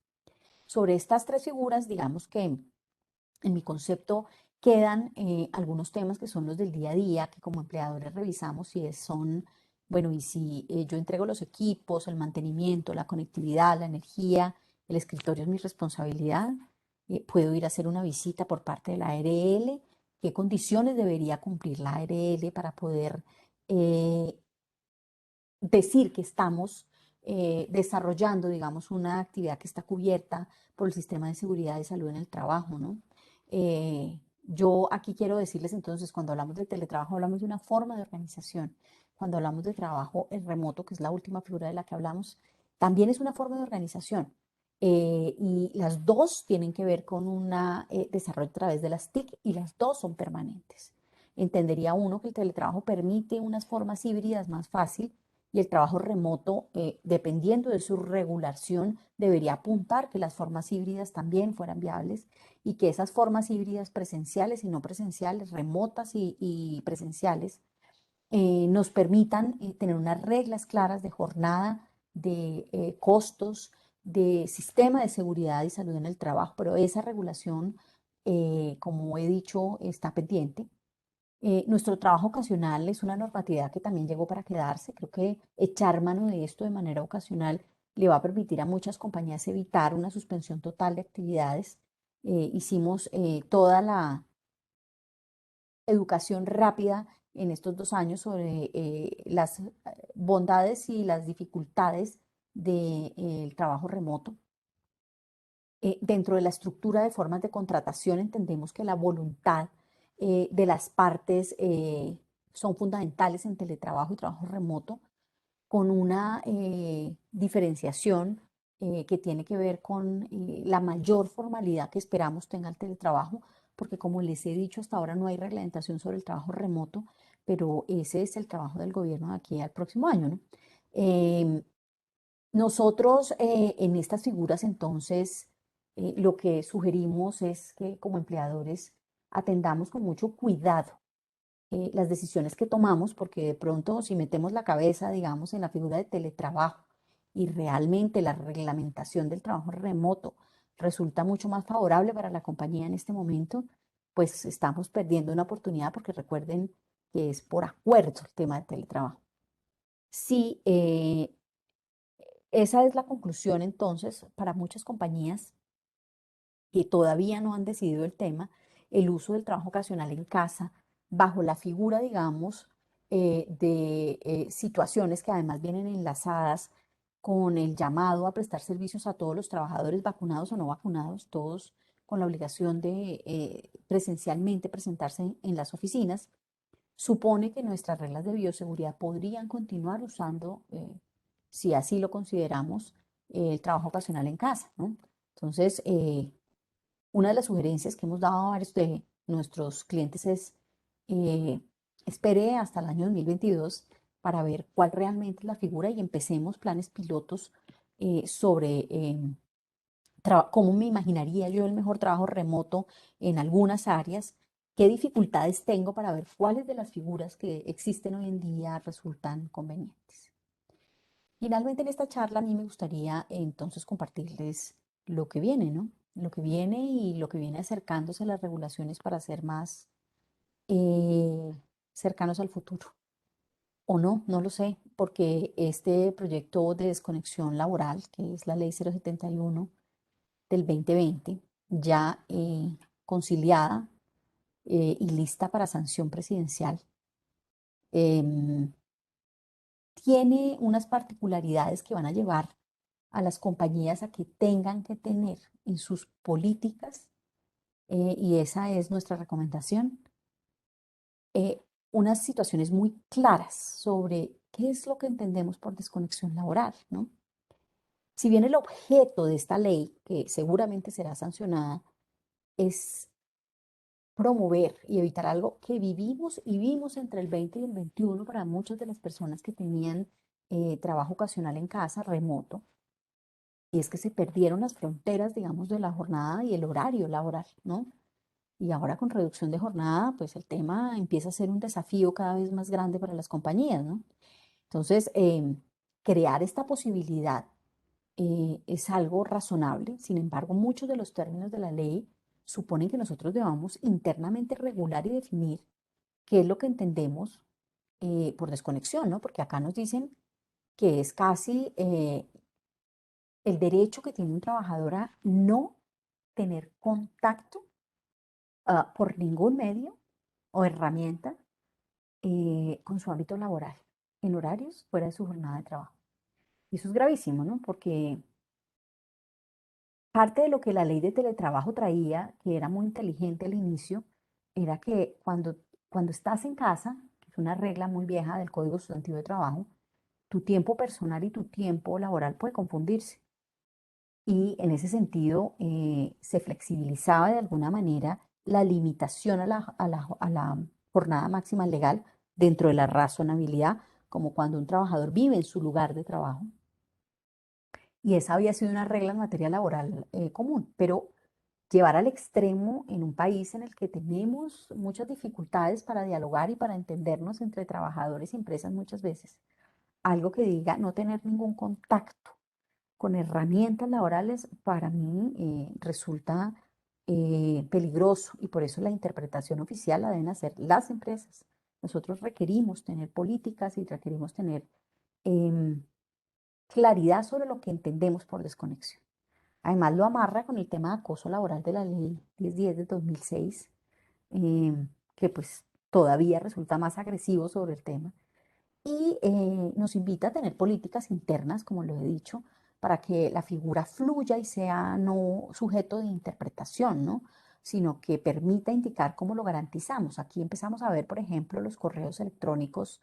Sobre estas tres figuras, digamos que en mi concepto quedan algunos temas que son los del día a día, que como empleadores revisamos si son, bueno, y si yo entrego los equipos, el mantenimiento, la conectividad, la energía, el escritorio es mi responsabilidad, puedo ir a hacer una visita por parte de la ARL, qué condiciones debería cumplir la ARL para poder eh, decir que estamos desarrollando, digamos, una actividad que está cubierta por el sistema de seguridad de salud en el trabajo, ¿no? Yo aquí quiero decirles entonces, cuando hablamos de teletrabajo, hablamos de una forma de organización. Cuando hablamos de trabajo en remoto, que es la última figura de la que hablamos, también es una forma de organización. Y las dos tienen que ver con un desarrollo a través de las TIC y las dos son permanentes. Entendería uno que el teletrabajo permite unas formas híbridas más fácil y el trabajo remoto, dependiendo de su regulación, debería apuntar que las formas híbridas también fueran viables y que esas formas híbridas presenciales y no presenciales, remotas y presenciales, nos permitan tener unas reglas claras de jornada, de costos, de sistema de seguridad y salud en el trabajo, pero esa regulación, como he dicho, está pendiente. Nuestro trabajo ocasional es una normatividad que también llegó para quedarse. Creo que echar mano de esto de manera ocasional le va a permitir a muchas compañías evitar una suspensión total de actividades. Hicimos toda la educación rápida en estos 2 años sobre las bondades y las dificultades del trabajo remoto. Dentro de la estructura de formas de contratación entendemos que la voluntad de las partes son fundamentales en teletrabajo y trabajo remoto, con una diferenciación que tiene que ver con la mayor formalidad que esperamos tenga el teletrabajo, porque como les he dicho, hasta ahora no hay reglamentación sobre el trabajo remoto, pero ese es el trabajo del gobierno de aquí al próximo año, ¿no? Em, Nosotros en estas figuras entonces lo que sugerimos es que como empleadores atendamos con mucho cuidado las decisiones que tomamos, porque de pronto si metemos la cabeza, digamos, en la figura de teletrabajo y realmente la reglamentación del trabajo remoto resulta mucho más favorable para la compañía en este momento, pues estamos perdiendo una oportunidad porque recuerden que es por acuerdo el tema del teletrabajo. Sí, esa es la conclusión entonces para muchas compañías que todavía no han decidido el tema, el uso del trabajo ocasional en casa, bajo la figura, digamos, de situaciones que además vienen enlazadas con el llamado a prestar servicios a todos los trabajadores vacunados o no vacunados, todos con la obligación de presencialmente presentarse en las oficinas, supone que nuestras reglas de bioseguridad podrían continuar usando, si así lo consideramos, el trabajo ocasional en casa, ¿no? Entonces, una de las sugerencias que hemos dado a varios de nuestros clientes es eh, espere hasta el año 2022 para ver cuál realmente es la figura y empecemos planes pilotos sobre cómo me imaginaría yo el mejor trabajo remoto en algunas áreas, qué dificultades tengo para ver cuáles de las figuras que existen hoy en día resultan convenientes. Finalmente, en esta charla a mí me gustaría entonces compartirles lo que viene, ¿no? Lo que viene y lo que viene acercándose a las regulaciones para ser más eh, cercanos al futuro. O no, no lo sé, porque este proyecto de desconexión laboral, que es la Ley 071 del 2020, ya conciliada y lista para sanción presidencial, em, tiene unas particularidades que van a llevar a las compañías a que tengan que tener en sus políticas, y esa es nuestra recomendación, eh, unas situaciones muy claras sobre qué es lo que entendemos por desconexión laboral, ¿no? Si bien el objeto de esta ley, que seguramente será sancionada, es promover y evitar algo que vivimos y vimos entre el 20 y el 21 para muchas de las personas que tenían trabajo ocasional en casa, remoto, y es que se perdieron las fronteras, digamos, de la jornada y el horario laboral, ¿no? Y ahora con reducción de jornada, pues el tema empieza a ser un desafío cada vez más grande para las compañías, ¿no? Entonces, crear esta posibilidad es algo razonable. Sin embargo, muchos de los términos de la ley suponen que nosotros debamos internamente regular y definir qué es lo que entendemos por desconexión, ¿no? Porque acá nos dicen que es casi el derecho que tiene un trabajador a no tener contacto por ningún medio o herramienta con su ámbito laboral en horarios fuera de su jornada de trabajo. Y eso es gravísimo, ¿no? Porque parte de lo que la ley de teletrabajo traía, que era muy inteligente al inicio, era que cuando estás en casa, que es una regla muy vieja del Código Sustantivo de Trabajo, tu tiempo personal y tu tiempo laboral puede confundirse. Y en ese sentido se flexibilizaba de alguna manera la limitación a la jornada máxima legal dentro de la razonabilidad, como cuando un trabajador vive en su lugar de trabajo. Y esa había sido una regla en materia laboral común, pero llevar al extremo en un país en el que tenemos muchas dificultades para dialogar y para entendernos entre trabajadores y empresas muchas veces, algo que diga no tener ningún contacto con herramientas laborales, para mí resulta peligroso y por eso la interpretación oficial la deben hacer las empresas. Nosotros requerimos tener políticas y requerimos tener em, claridad sobre lo que entendemos por desconexión. Además, lo amarra con el tema de acoso laboral de la ley 1010 de 2006, que pues todavía resulta más agresivo sobre el tema y nos invita a tener políticas internas, como lo he dicho, para que la figura fluya y sea no sujeto de interpretación, ¿no? Sino que permita indicar cómo lo garantizamos. Aquí empezamos a ver, por ejemplo, los correos electrónicos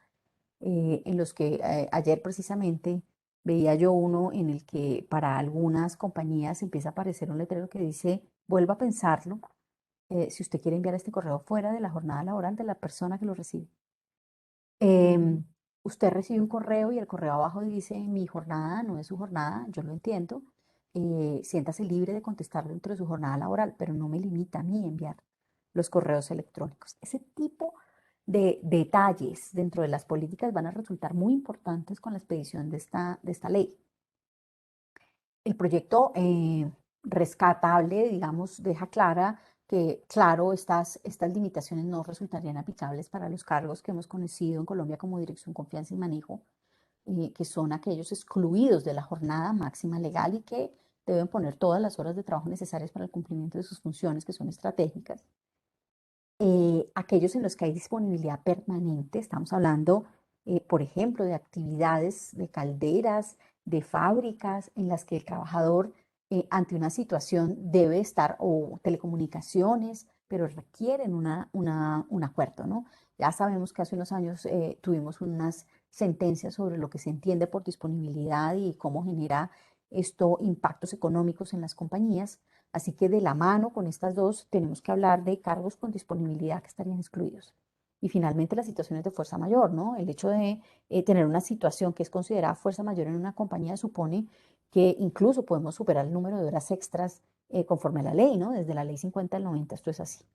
en los que ayer precisamente veía yo uno en el que para algunas compañías empieza a aparecer un letrero que dice, vuelva a pensarlo, si usted quiere enviar este correo fuera de la jornada laboral de la persona que lo recibe. Em, Usted recibe un correo y el correo abajo dice, mi jornada no es su jornada, yo lo entiendo, siéntase libre de contestar dentro de su jornada laboral, pero no me limita a mí enviar los correos electrónicos. Ese tipo de detalles dentro de las políticas van a resultar muy importantes con la expedición de esta ley. El proyecto rescatable, digamos, deja clara que, claro, estas limitaciones no resultarían aplicables para los cargos que hemos conocido en Colombia como dirección, confianza y manejo, que son aquellos excluidos de la jornada máxima legal y que deben poner todas las horas de trabajo necesarias para el cumplimiento de sus funciones, que son estratégicas. Aquellos en los que hay disponibilidad permanente, estamos hablando, por ejemplo, de actividades de calderas, de fábricas, en las que el trabajador ante una situación debe estar, o telecomunicaciones, pero requieren un acuerdo, ¿no? Ya sabemos que hace unos años tuvimos unas sentencias sobre lo que se entiende por disponibilidad y cómo genera esto impactos económicos en las compañías. Así que de la mano con estas dos tenemos que hablar de cargos con disponibilidad que estarían excluidos. Y finalmente las situaciones de fuerza mayor, ¿no? El hecho de tener una situación que es considerada fuerza mayor en una compañía supone que incluso podemos superar el número de horas extras conforme a la ley, ¿no? Desde la ley 50 del 90 esto es así.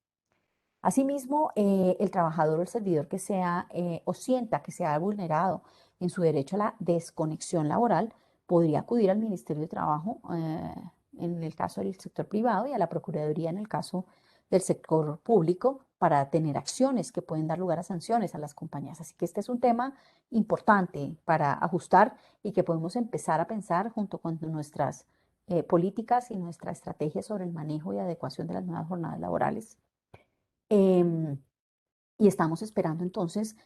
Asimismo, el trabajador o el servidor que sea o sienta que se ha vulnerado en su derecho a la desconexión laboral podría acudir al Ministerio de Trabajo en el caso del sector privado y a la Procuraduría en el caso del sector público para tener acciones que pueden dar lugar a sanciones a las compañías. Así que este es un tema importante para ajustar y que podemos empezar a pensar junto con nuestras políticas y nuestra estrategia sobre el manejo y adecuación de las nuevas jornadas laborales. Em, y estamos esperando entonces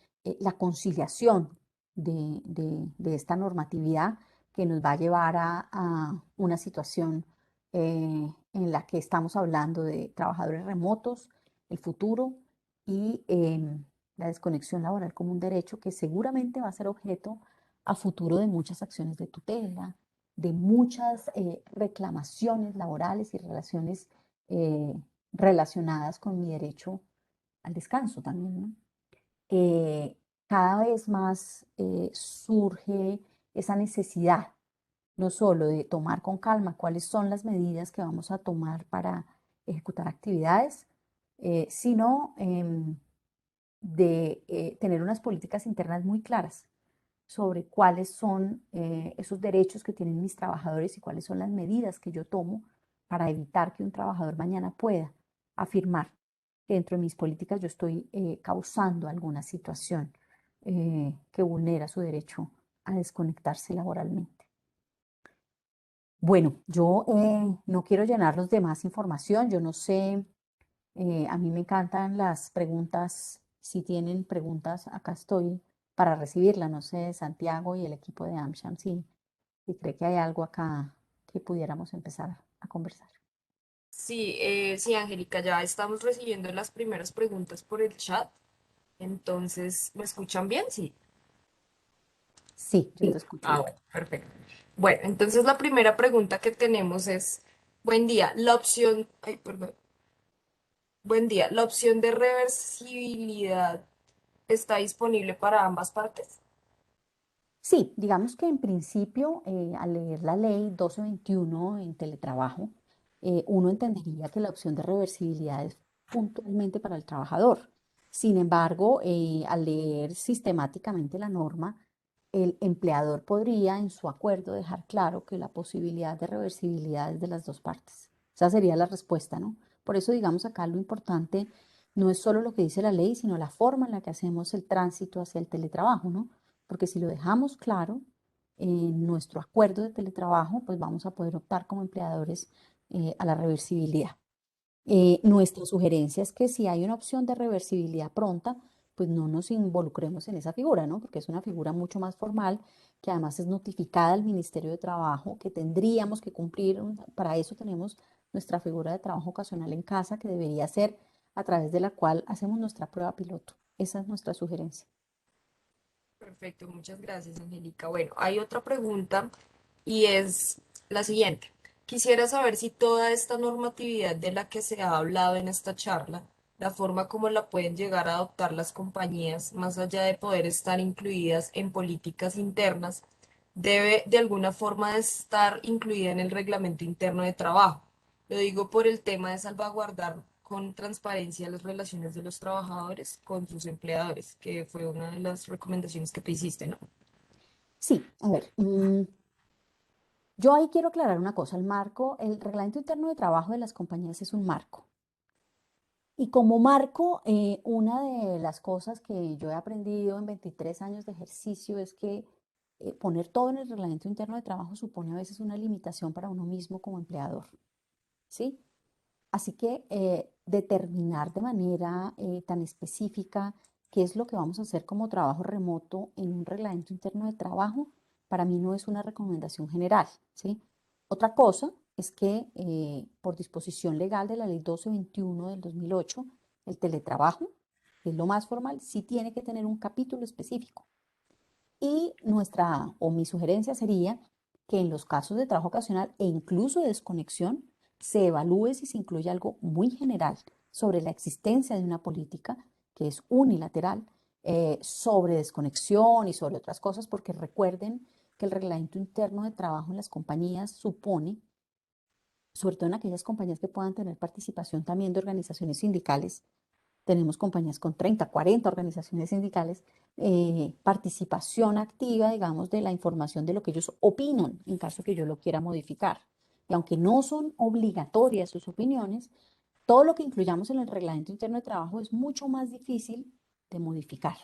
la conciliación de esta normatividad que nos va a llevar a una situación en la que estamos hablando de trabajadores remotos, el futuro y la desconexión laboral como un derecho que seguramente va a ser objeto a futuro de muchas acciones de tutela, de muchas reclamaciones laborales y relaciones eh, relacionadas con mi derecho al descanso también, ¿no? Eh, Cada vez más surge esa necesidad, no solo de tomar con calma cuáles son las medidas que vamos a tomar para ejecutar actividades, sino de tener unas políticas internas muy claras sobre cuáles son esos derechos que tienen mis trabajadores y cuáles son las medidas que yo tomo para evitar que un trabajador mañana pueda afirmar que dentro de mis políticas yo estoy causando alguna situación que vulnera su derecho a desconectarse laboralmente. Bueno, yo no quiero llenarlos de más información, yo no sé, a mí me encantan las preguntas, si tienen preguntas, acá estoy para recibirlas, no sé, Santiago y el equipo de AmSham, si cree que hay algo acá que pudiéramos empezar a conversar. Sí, sí, Angélica, ya estamos recibiendo las primeras preguntas por el chat. Entonces, ¿me escuchan bien? Sí. Sí, yo te Sí. escucho Ah, bien. bueno, perfecto. Bueno, entonces la primera pregunta que tenemos es, buen día, la opción, ay, perdón, buen día, ¿la opción de reversibilidad está disponible para ambas partes? Sí, digamos que en principio, al leer la ley 1221 en teletrabajo, uno entendería que la opción de reversibilidad es puntualmente para el trabajador. Sin embargo, al leer sistemáticamente la norma, el empleador podría en su acuerdo dejar claro que la posibilidad de reversibilidad es de las dos partes. Esa sería la respuesta, ¿no? Por eso, digamos, acá lo importante no es solo lo que dice la ley, sino la forma en la que hacemos el tránsito hacia el teletrabajo, ¿no? Porque si lo dejamos claro en nuestro acuerdo de teletrabajo, pues vamos a poder optar como empleadores a la reversibilidad. Nuestra sugerencia es que si hay una opción de reversibilidad pronta, pues no nos involucremos en esa figura, ¿no? Porque es una figura mucho más formal, que además es notificada al Ministerio de Trabajo, que tendríamos que cumplir, para eso tenemos nuestra figura de trabajo ocasional en casa, que debería ser a través de la cual hacemos nuestra prueba piloto. Esa es nuestra sugerencia. Perfecto, muchas gracias, Angélica. Bueno, hay otra pregunta y es la siguiente. Quisiera saber si toda esta normatividad de la que se ha hablado en esta charla, la forma como la pueden llegar a adoptar las compañías, más allá de poder estar incluidas en políticas internas, debe de alguna forma de estar incluida en el reglamento interno de trabajo. Lo digo por el tema de salvaguardar con transparencia las relaciones de los trabajadores con sus empleadores, que fue una de las recomendaciones que te hiciste, ¿no? Sí, a ver, yo ahí quiero aclarar una cosa. El reglamento interno de trabajo de las compañías es un marco. Y como marco, una de las cosas que yo he aprendido en 23 años de ejercicio es que poner todo en el reglamento interno de trabajo supone a veces una limitación para uno mismo como empleador, ¿sí? Así que determinar de manera tan específica qué es lo que vamos a hacer como trabajo remoto en un reglamento interno de trabajo, para mí no es una recomendación general, ¿sí? Otra cosa es que por disposición legal de la Ley 1221 del 2008, el teletrabajo, que es lo más formal, sí tiene que tener un capítulo específico. Y mi sugerencia sería que en los casos de trabajo ocasional e incluso de desconexión, se evalúe si se incluye algo muy general sobre la existencia de una política que es unilateral, sobre desconexión y sobre otras cosas, porque recuerden que el reglamento interno de trabajo en las compañías supone, sobre todo en aquellas compañías que puedan tener participación también de organizaciones sindicales, tenemos compañías con 30, 40 organizaciones sindicales, participación activa, digamos, de la información de lo que ellos opinan en caso que yo lo quiera modificar. Y aunque no son obligatorias sus opiniones, todo lo que incluyamos en el reglamento interno de trabajo es mucho más difícil de modificar.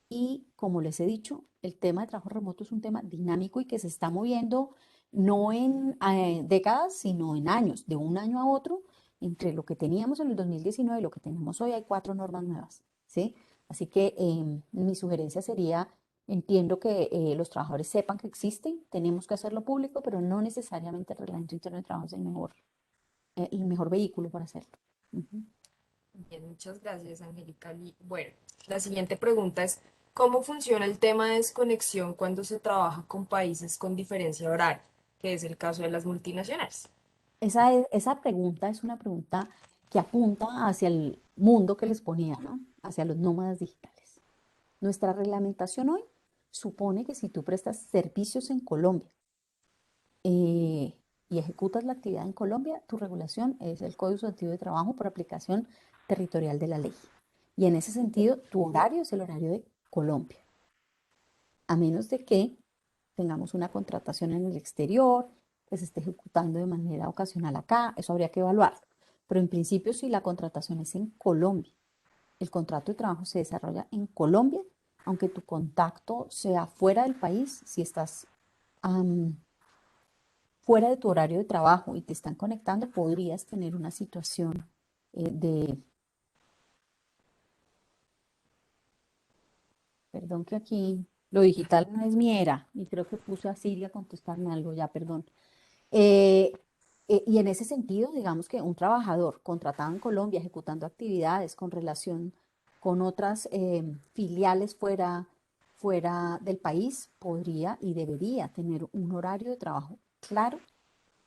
Y como les he dicho, el tema de trabajo remoto es un tema dinámico y que se está moviendo no en décadas, sino en años, de un año a otro. Entre lo que teníamos en el 2019 y lo que tenemos hoy hay 4 normas nuevas, ¿sí? Así que mi sugerencia sería, entiendo que los trabajadores sepan que existen, tenemos que hacerlo público, pero no necesariamente el reglamento interno de trabajo es el mejor vehículo para hacerlo. Ujú. Bien, muchas gracias, Angélica. Y bueno, la siguiente pregunta es, ¿cómo funciona el tema de desconexión cuando se trabaja con países con diferencia horaria, que es el caso de las multinacionales? Esa pregunta es una pregunta que apunta hacia el mundo que les ponía, ¿no? Hacia los nómadas digitales. Nuestra reglamentación hoy supone que si tú prestas servicios en Colombia eh, y ejecutas la actividad en Colombia, tu regulación es el Código Sustantivo de Trabajo por aplicación territorial de la ley. Y en ese sentido, tu horario es el horario de Colombia, a menos de que tengamos una contratación en el exterior, que se esté ejecutando de manera ocasional acá, eso habría que evaluarlo. Pero en principio, si la contratación es en Colombia, el contrato de trabajo se desarrolla en Colombia, aunque tu contacto sea fuera del país, si estás fuera de tu horario de trabajo y te están conectando, podrías tener una situación perdón que aquí lo digital no es mi era, y creo que puse a Siri a contestarme algo ya, perdón. Eh, y en ese sentido, digamos que un trabajador contratado en Colombia ejecutando actividades con relación con otras filiales fuera del país podría y debería tener un horario de trabajo claro,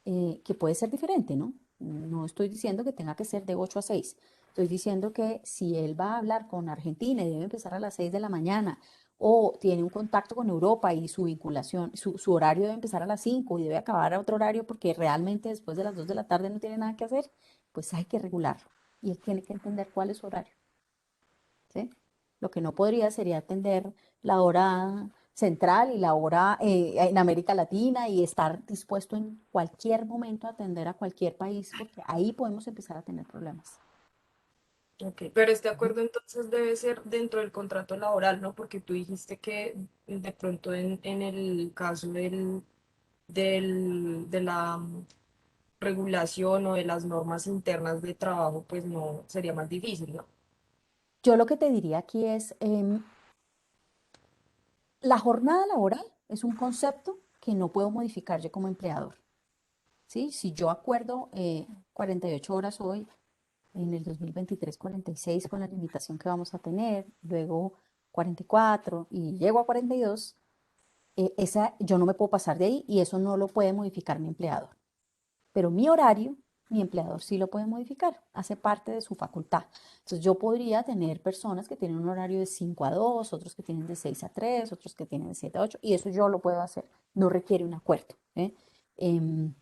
que puede ser diferente, ¿no? No estoy diciendo que tenga que ser de 8 a 6. Estoy diciendo que si él va a hablar con Argentina y debe empezar a las 6 de la mañana, o tiene un contacto con Europa y su vinculación, su horario debe empezar a las 5 y debe acabar a otro horario porque realmente después de las 2 de la tarde no tiene nada que hacer, pues hay que regularlo. Y él tiene que entender cuál es su horario, ¿sí? Lo que no podría sería atender la hora central y la hora en América Latina y estar dispuesto en cualquier momento a atender a cualquier país, porque ahí podemos empezar a tener problemas. Ok, pero este acuerdo entonces debe ser dentro del contrato laboral, ¿no? Porque tú dijiste que de pronto en el caso de la regulación o de las normas internas de trabajo, pues no sería más difícil, ¿no? yo lo que te diría aquí es, la jornada laboral es un concepto que no puedo modificar yo como empleador, ¿sí? Si yo acuerdo 48 horas hoy, en el 2023 46 con la limitación que vamos a tener, luego 44 y llego a 42, yo no me puedo pasar de ahí y eso no lo puede modificar mi empleador. Pero mi horario, mi empleador sí lo puede modificar, hace parte de su facultad. Entonces yo podría tener personas que tienen un horario de 5 a 2, otros que tienen de 6 a 3, otros que tienen de 7 a 8, y eso yo lo puedo hacer, no requiere un acuerdo. ¿Eh? Em,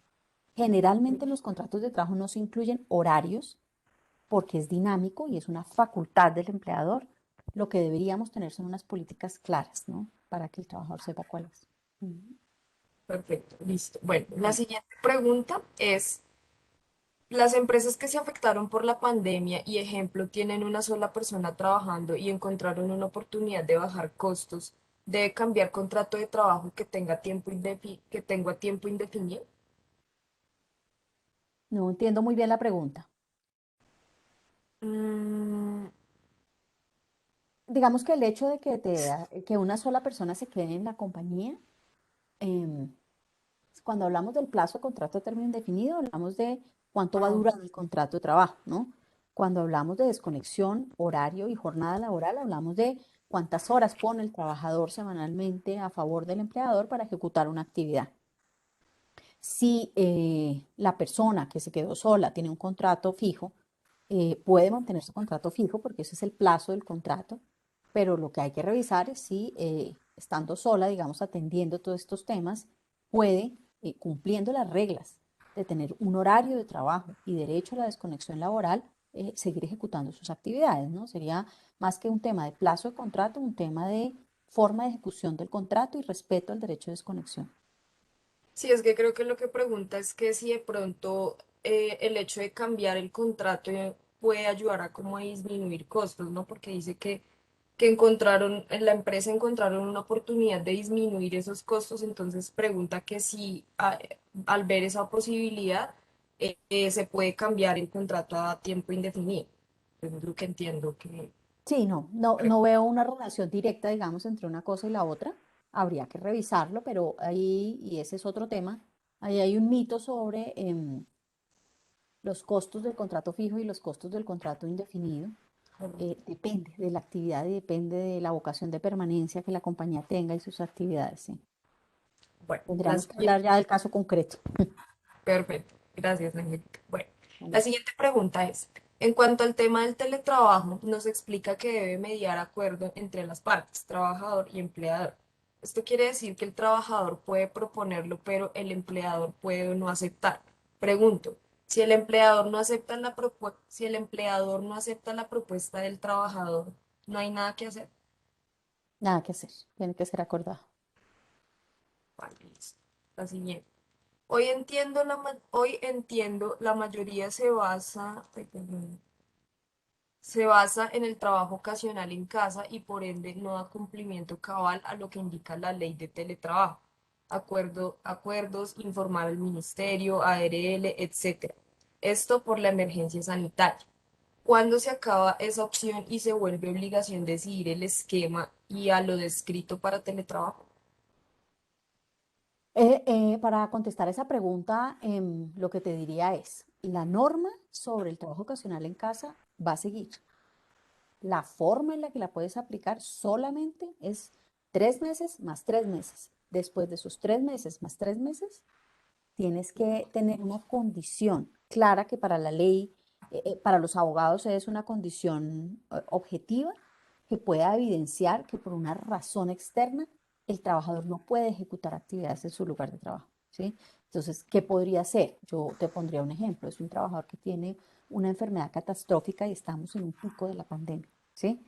Generalmente los contratos de trabajo no se incluyen horarios porque es dinámico y es una facultad del empleador. Lo que deberíamos tener son unas políticas claras, ¿no? Para que el trabajador sepa cuál es. Ujú. Perfecto, listo. Bueno, la siguiente pregunta es, las empresas que se afectaron por la pandemia y ejemplo tienen una sola persona trabajando y encontraron una oportunidad de bajar costos, ¿debe cambiar contrato de trabajo que tenga tiempo indefinido? No entiendo muy bien la pregunta. Mm, Digamos que el hecho de que una sola persona se quede en la compañía, em, cuando hablamos del plazo de contrato de término indefinido, hablamos de cuánto va a ah, durar el contrato de trabajo, ¿no? Cuando hablamos de desconexión, horario y jornada laboral, hablamos de cuántas horas pone el trabajador semanalmente a favor del empleador para ejecutar una actividad. Si la persona que se quedó sola tiene un contrato fijo, puede mantener su contrato fijo porque ese es el plazo del contrato, pero lo que hay que revisar es si estando sola, digamos, atendiendo todos estos temas, puede, cumpliendo las reglas de tener un horario de trabajo y derecho a la desconexión laboral, seguir ejecutando sus actividades, ¿no? Sería más que un tema de plazo de contrato, un tema de forma de ejecución del contrato y respeto al derecho de desconexión. sí, es que creo que lo que pregunta es que si de pronto el hecho de cambiar el contrato puede ayudar a como a disminuir costos, ¿no? Porque dice que encontraron, en la empresa encontraron una oportunidad de disminuir esos costos, entonces pregunta que si al ver esa posibilidad se puede cambiar el contrato a tiempo indefinido. Eso es lo que entiendo que... Sí, no veo una relación directa, digamos, entre una cosa y la otra. Habría que revisarlo, pero ahí, y ese es otro tema, ahí hay un mito sobre los costos del contrato fijo y los costos del contrato indefinido. Depende de la actividad y depende de la vocación de permanencia que la compañía tenga y sus actividades, sí. Bueno, la Tendríamos que siguiente... hablar ya del caso concreto. Perfecto, gracias, Angélica. Bueno, la ¿Vale? siguiente pregunta es, en cuanto al tema del teletrabajo, nos explica que debe mediar acuerdo entre las partes, trabajador y empleador. Esto quiere decir que el trabajador puede proponerlo, pero el empleador puede o no aceptar. Pregunto, si el empleador no acepta si el empleador no acepta la propuesta del trabajador, ¿no hay nada que hacer? Nada que hacer, tiene que ser acordado. Vale, listo. La siguiente. Hoy entiendo, la mayoría ay, perdón, se basa en el trabajo ocasional en casa y por ende no da cumplimiento cabal a lo que indica la ley de teletrabajo. Acuerdos, informar al ministerio, ARL, etcétera. Esto por la emergencia sanitaria. ¿Cuándo se acaba esa opción y se vuelve obligación decidir el esquema y a lo descrito para teletrabajo? Para contestar esa pregunta, lo que te diría es, la norma sobre el trabajo ocasional en casa va a seguir. La forma en la que la puedes aplicar solamente es 3 meses más 3 meses. Después de esos 3 meses más 3 meses, tienes que tener una condición clara que para la ley, para los abogados es una condición objetiva que pueda evidenciar que por una razón externa el trabajador no puede ejecutar actividades en su lugar de trabajo, ¿sí? Entonces, ¿qué podría ser? Yo te pondría un ejemplo. Es un trabajador que tiene una enfermedad catastrófica y estamos en un pico de la pandemia, ¿sí?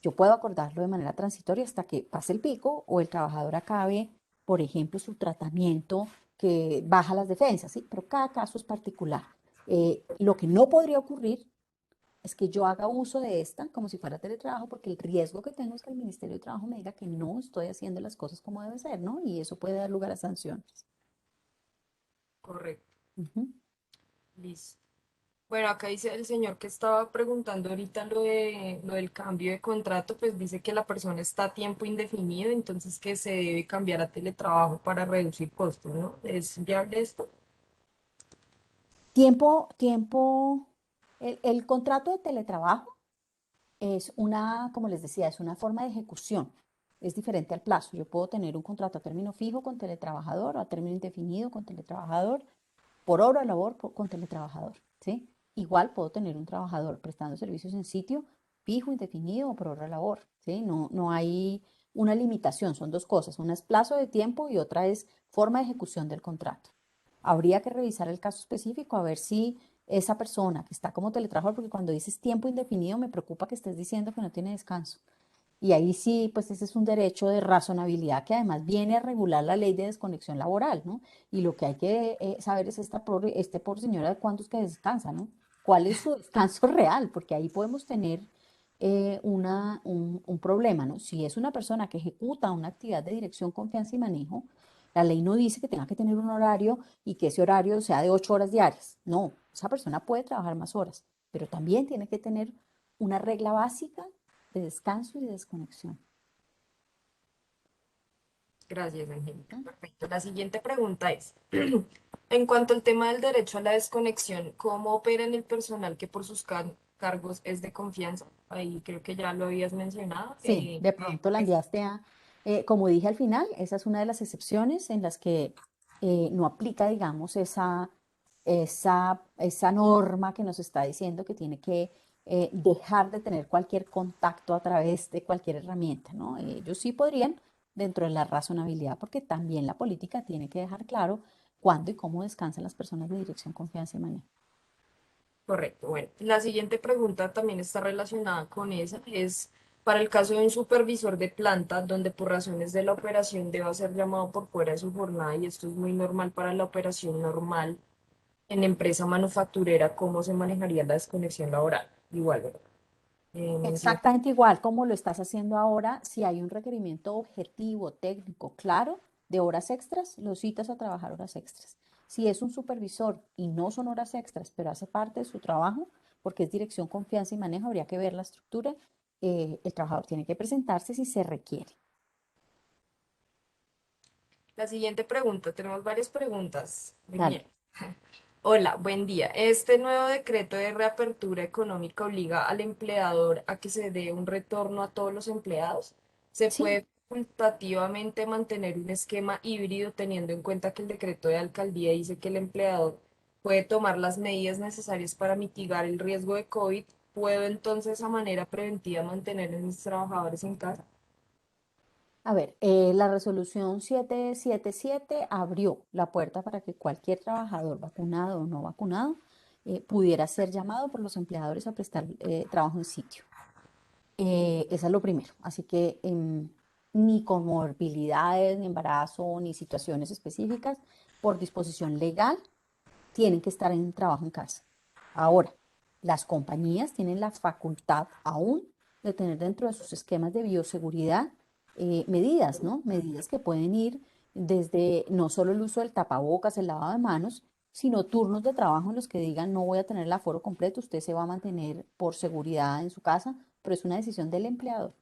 Yo puedo acordarlo de manera transitoria hasta que pase el pico o el trabajador acabe, por ejemplo, su tratamiento que baja las defensas, ¿sí? Pero cada caso es particular. Lo que no podría ocurrir es que yo haga uso de esta como si fuera teletrabajo, porque el riesgo que tengo es que el Ministerio de Trabajo me diga que no estoy haciendo las cosas como debe ser, ¿no? Y eso puede dar lugar a sanciones. Correcto, Ujú. listo. Bueno, acá dice el señor que estaba preguntando ahorita lo del cambio de contrato, pues dice que la persona está a tiempo indefinido, entonces que se debe cambiar a teletrabajo para reducir costos, ¿no? ¿Es viable esto? Tiempo, el contrato de teletrabajo es una, como les decía, es una forma de ejecución. Es diferente al plazo. Yo puedo tener un contrato a término fijo con teletrabajador o a término indefinido con teletrabajador, por hora de labor con teletrabajador, ¿sí? Igual puedo tener un trabajador prestando servicios en sitio fijo, indefinido o por hora de labor, ¿sí? No hay una limitación, son dos cosas. Una es plazo de tiempo y otra es forma de ejecución del contrato. Habría que revisar el caso específico a ver si esa persona que está como teletrabajador, porque cuando dices tiempo indefinido me preocupa que estés diciendo que no tiene descanso. Y ahí sí, pues ese es un derecho de razonabilidad que además viene a regular la ley de desconexión laboral, ¿no? Y lo que hay que saber es este por señora de cuánto es que descansa, ¿no? ¿Cuál es su descanso real? Porque ahí podemos tener un problema, ¿no? Si es una persona que ejecuta una actividad de dirección, confianza y manejo, la ley no dice que tenga que tener un horario y que ese horario sea de 8 horas diarias. No, esa persona puede trabajar más horas, pero también tiene que tener una regla básica de descanso y de desconexión. Gracias, Angélica. ¿No? Perfecto. La siguiente pregunta es, en cuanto al tema del derecho a la desconexión, ¿cómo opera en el personal que por sus cargos es de confianza? Ahí creo que ya lo habías mencionado. Sí, de pronto la enviaste como dije al final, esa es una de las excepciones en las que no aplica, digamos, esa norma que nos está diciendo que tiene que dejar de tener cualquier contacto a través de cualquier herramienta, ¿no? Ellos sí podrían, dentro de la razonabilidad, porque también la política tiene que dejar claro cuándo y cómo descansan las personas de dirección, confianza y manejo. Correcto. Bueno, la siguiente pregunta también está relacionada con esa. Es para el caso de un supervisor de planta donde por razones de la operación deba ser llamado por fuera de su jornada y esto es muy normal para la operación normal en empresa manufacturera, ¿cómo se manejaría la desconexión laboral? Igual, ¿verdad? Menciona. Exactamente igual como lo estás haciendo ahora, si hay un requerimiento objetivo, técnico, claro, de horas extras, lo citas a trabajar horas extras. Si es un supervisor y no son horas extras, pero hace parte de su trabajo, porque es dirección, confianza y manejo, habría que ver la estructura, el trabajador tiene que presentarse si se requiere. La siguiente pregunta, tenemos varias preguntas. Muy Dale. bien. Hola, buen día. Este nuevo decreto de reapertura económica obliga al empleador a que se dé un retorno a todos los empleados. ¿Se Sí, puede facultativamente mantener un esquema híbrido teniendo en cuenta que el decreto de alcaldía dice que el empleador puede tomar las medidas necesarias para mitigar el riesgo de COVID? ¿Puedo entonces a manera preventiva mantener a mis trabajadores en casa? a ver, la resolución 777 abrió la puerta para que cualquier trabajador vacunado o no vacunado pudiera ser llamado por los empleadores a prestar trabajo en sitio. Eso es lo primero. Así que ni comorbilidades, ni embarazo, ni situaciones específicas, por disposición legal, tienen que estar en trabajo en casa. Ahora, las compañías tienen la facultad aún de tener dentro de sus esquemas de bioseguridad medidas, ¿no? Medidas que pueden ir desde no solo el uso del tapabocas, el lavado de manos, sino turnos de trabajo en los que digan no voy a tener el aforo completo, usted se va a mantener por seguridad en su casa, pero es una decisión del empleador.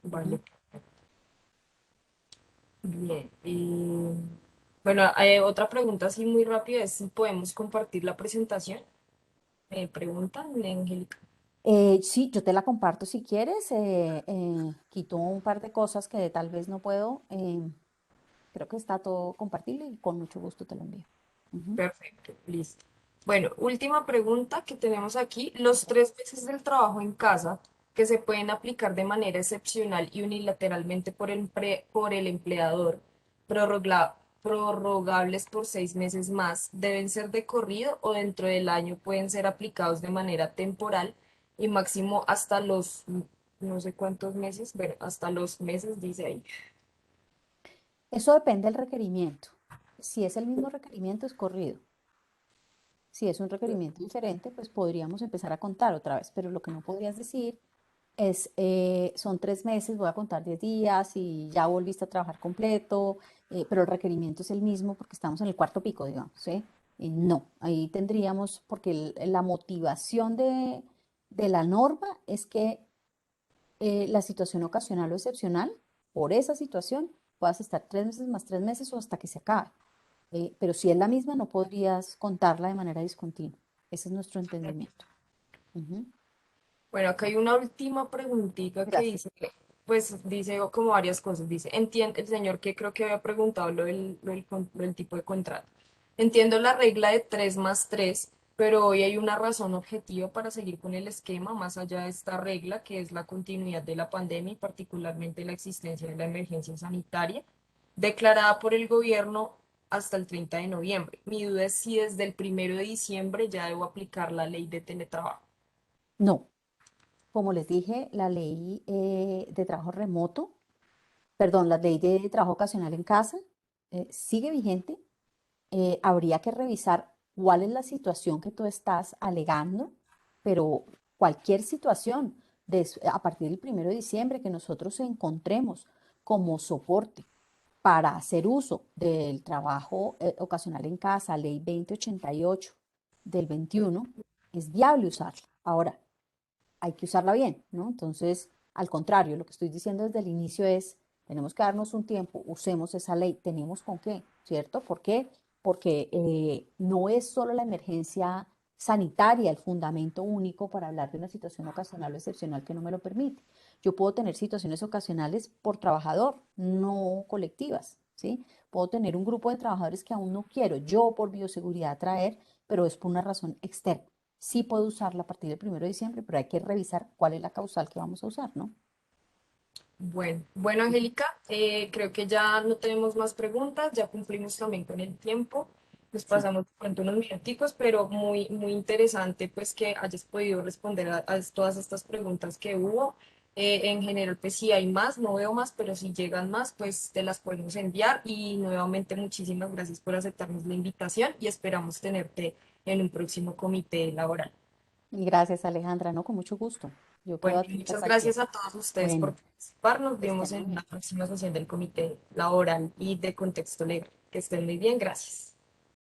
Vale, Ujú. bien. Y bueno, otra pregunta así muy rápida es si podemos compartir la presentación. Me preguntan, Angélica. Sí, yo te la comparto si quieres. Quito un par de cosas que tal vez no puedo. Creo que está todo compartible y con mucho gusto te lo envío. Ujú. Perfecto, listo. Bueno, última pregunta que tenemos aquí. Los 3 meses del trabajo en casa que se pueden aplicar de manera excepcional y unilateralmente por el empleador, prorrogables por 6 meses más, deben ser de corrido o dentro del año pueden ser aplicados de manera temporal y máximo hasta los, no sé cuántos meses, bueno, hasta los meses, dice ahí. Eso depende del requerimiento. Si es el mismo requerimiento, es corrido. Si es un requerimiento diferente, pues podríamos empezar a contar otra vez, pero lo que no podrías decir es, son 3 meses, voy a contar 10 días y ya volviste a trabajar completo, pero el requerimiento es el mismo porque estamos en el cuarto pico, digamos, ¿sí? No, ahí tendríamos, porque la motivación de la norma es que la situación ocasional o excepcional, por esa situación, puedas estar 3 meses más 3 meses o hasta que se acabe. Pero si es la misma, no podrías contarla de manera discontinua. Ese es nuestro entendimiento. Ujú. Bueno, acá hay una última preguntita que Gracias. dice, pues dice como varias cosas. Dice, entiende el señor que creo que había preguntado lo del tipo de contrato. Entiendo la regla de 3 más 3, pero hoy hay una razón objetiva para seguir con el esquema más allá de esta regla, que es la continuidad de la pandemia y particularmente la existencia de la emergencia sanitaria declarada por el gobierno hasta el 30 de noviembre. Mi duda es si desde el 1 de diciembre ya debo aplicar la ley de teletrabajo. No, como les dije, la ley de trabajo remoto, perdón, la ley de trabajo ocasional en casa sigue vigente. Habría que revisar cuál es la situación que tú estás alegando, pero cualquier situación a partir del 1 de diciembre que nosotros encontremos como soporte para hacer uso del trabajo ocasional en casa, ley 2088 del 21, es viable usarla. Ahora, hay que usarla bien, ¿no? Entonces, al contrario, lo que estoy diciendo desde el inicio es, tenemos que darnos un tiempo, usemos esa ley, tenemos con qué, ¿cierto? ¿Por qué? Porque no es solo la emergencia sanitaria el fundamento único para hablar de una situación ocasional o excepcional que no me lo permite. Yo puedo tener situaciones ocasionales por trabajador, no colectivas, ¿sí? Puedo tener un grupo de trabajadores que aún no quiero yo por bioseguridad traer, pero es por una razón externa. Sí puedo usarla a partir del 1 de diciembre, pero hay que revisar cuál es la causal que vamos a usar, ¿no? Bueno, Ujú. Angélica, creo que ya no tenemos más preguntas, ya cumplimos también con el tiempo, nos Sí, pasamos de pronto unos minuticos, pero muy, muy interesante pues que hayas podido responder a todas estas preguntas que hubo. En general, pues si hay más, no veo más, pero si llegan más, pues te las podemos enviar y nuevamente muchísimas gracias por aceptarnos la invitación y esperamos tenerte en un próximo comité laboral. y gracias Alejandra, ¿no? Con mucho gusto. Yo quedo Bueno, y atenta a muchas cualquier. gracias a todos ustedes por Bueno, participar. Nos que vemos estén muy en la bien. próxima sesión del Comité Laboral y de Contexto Legal. Que estén muy bien, gracias.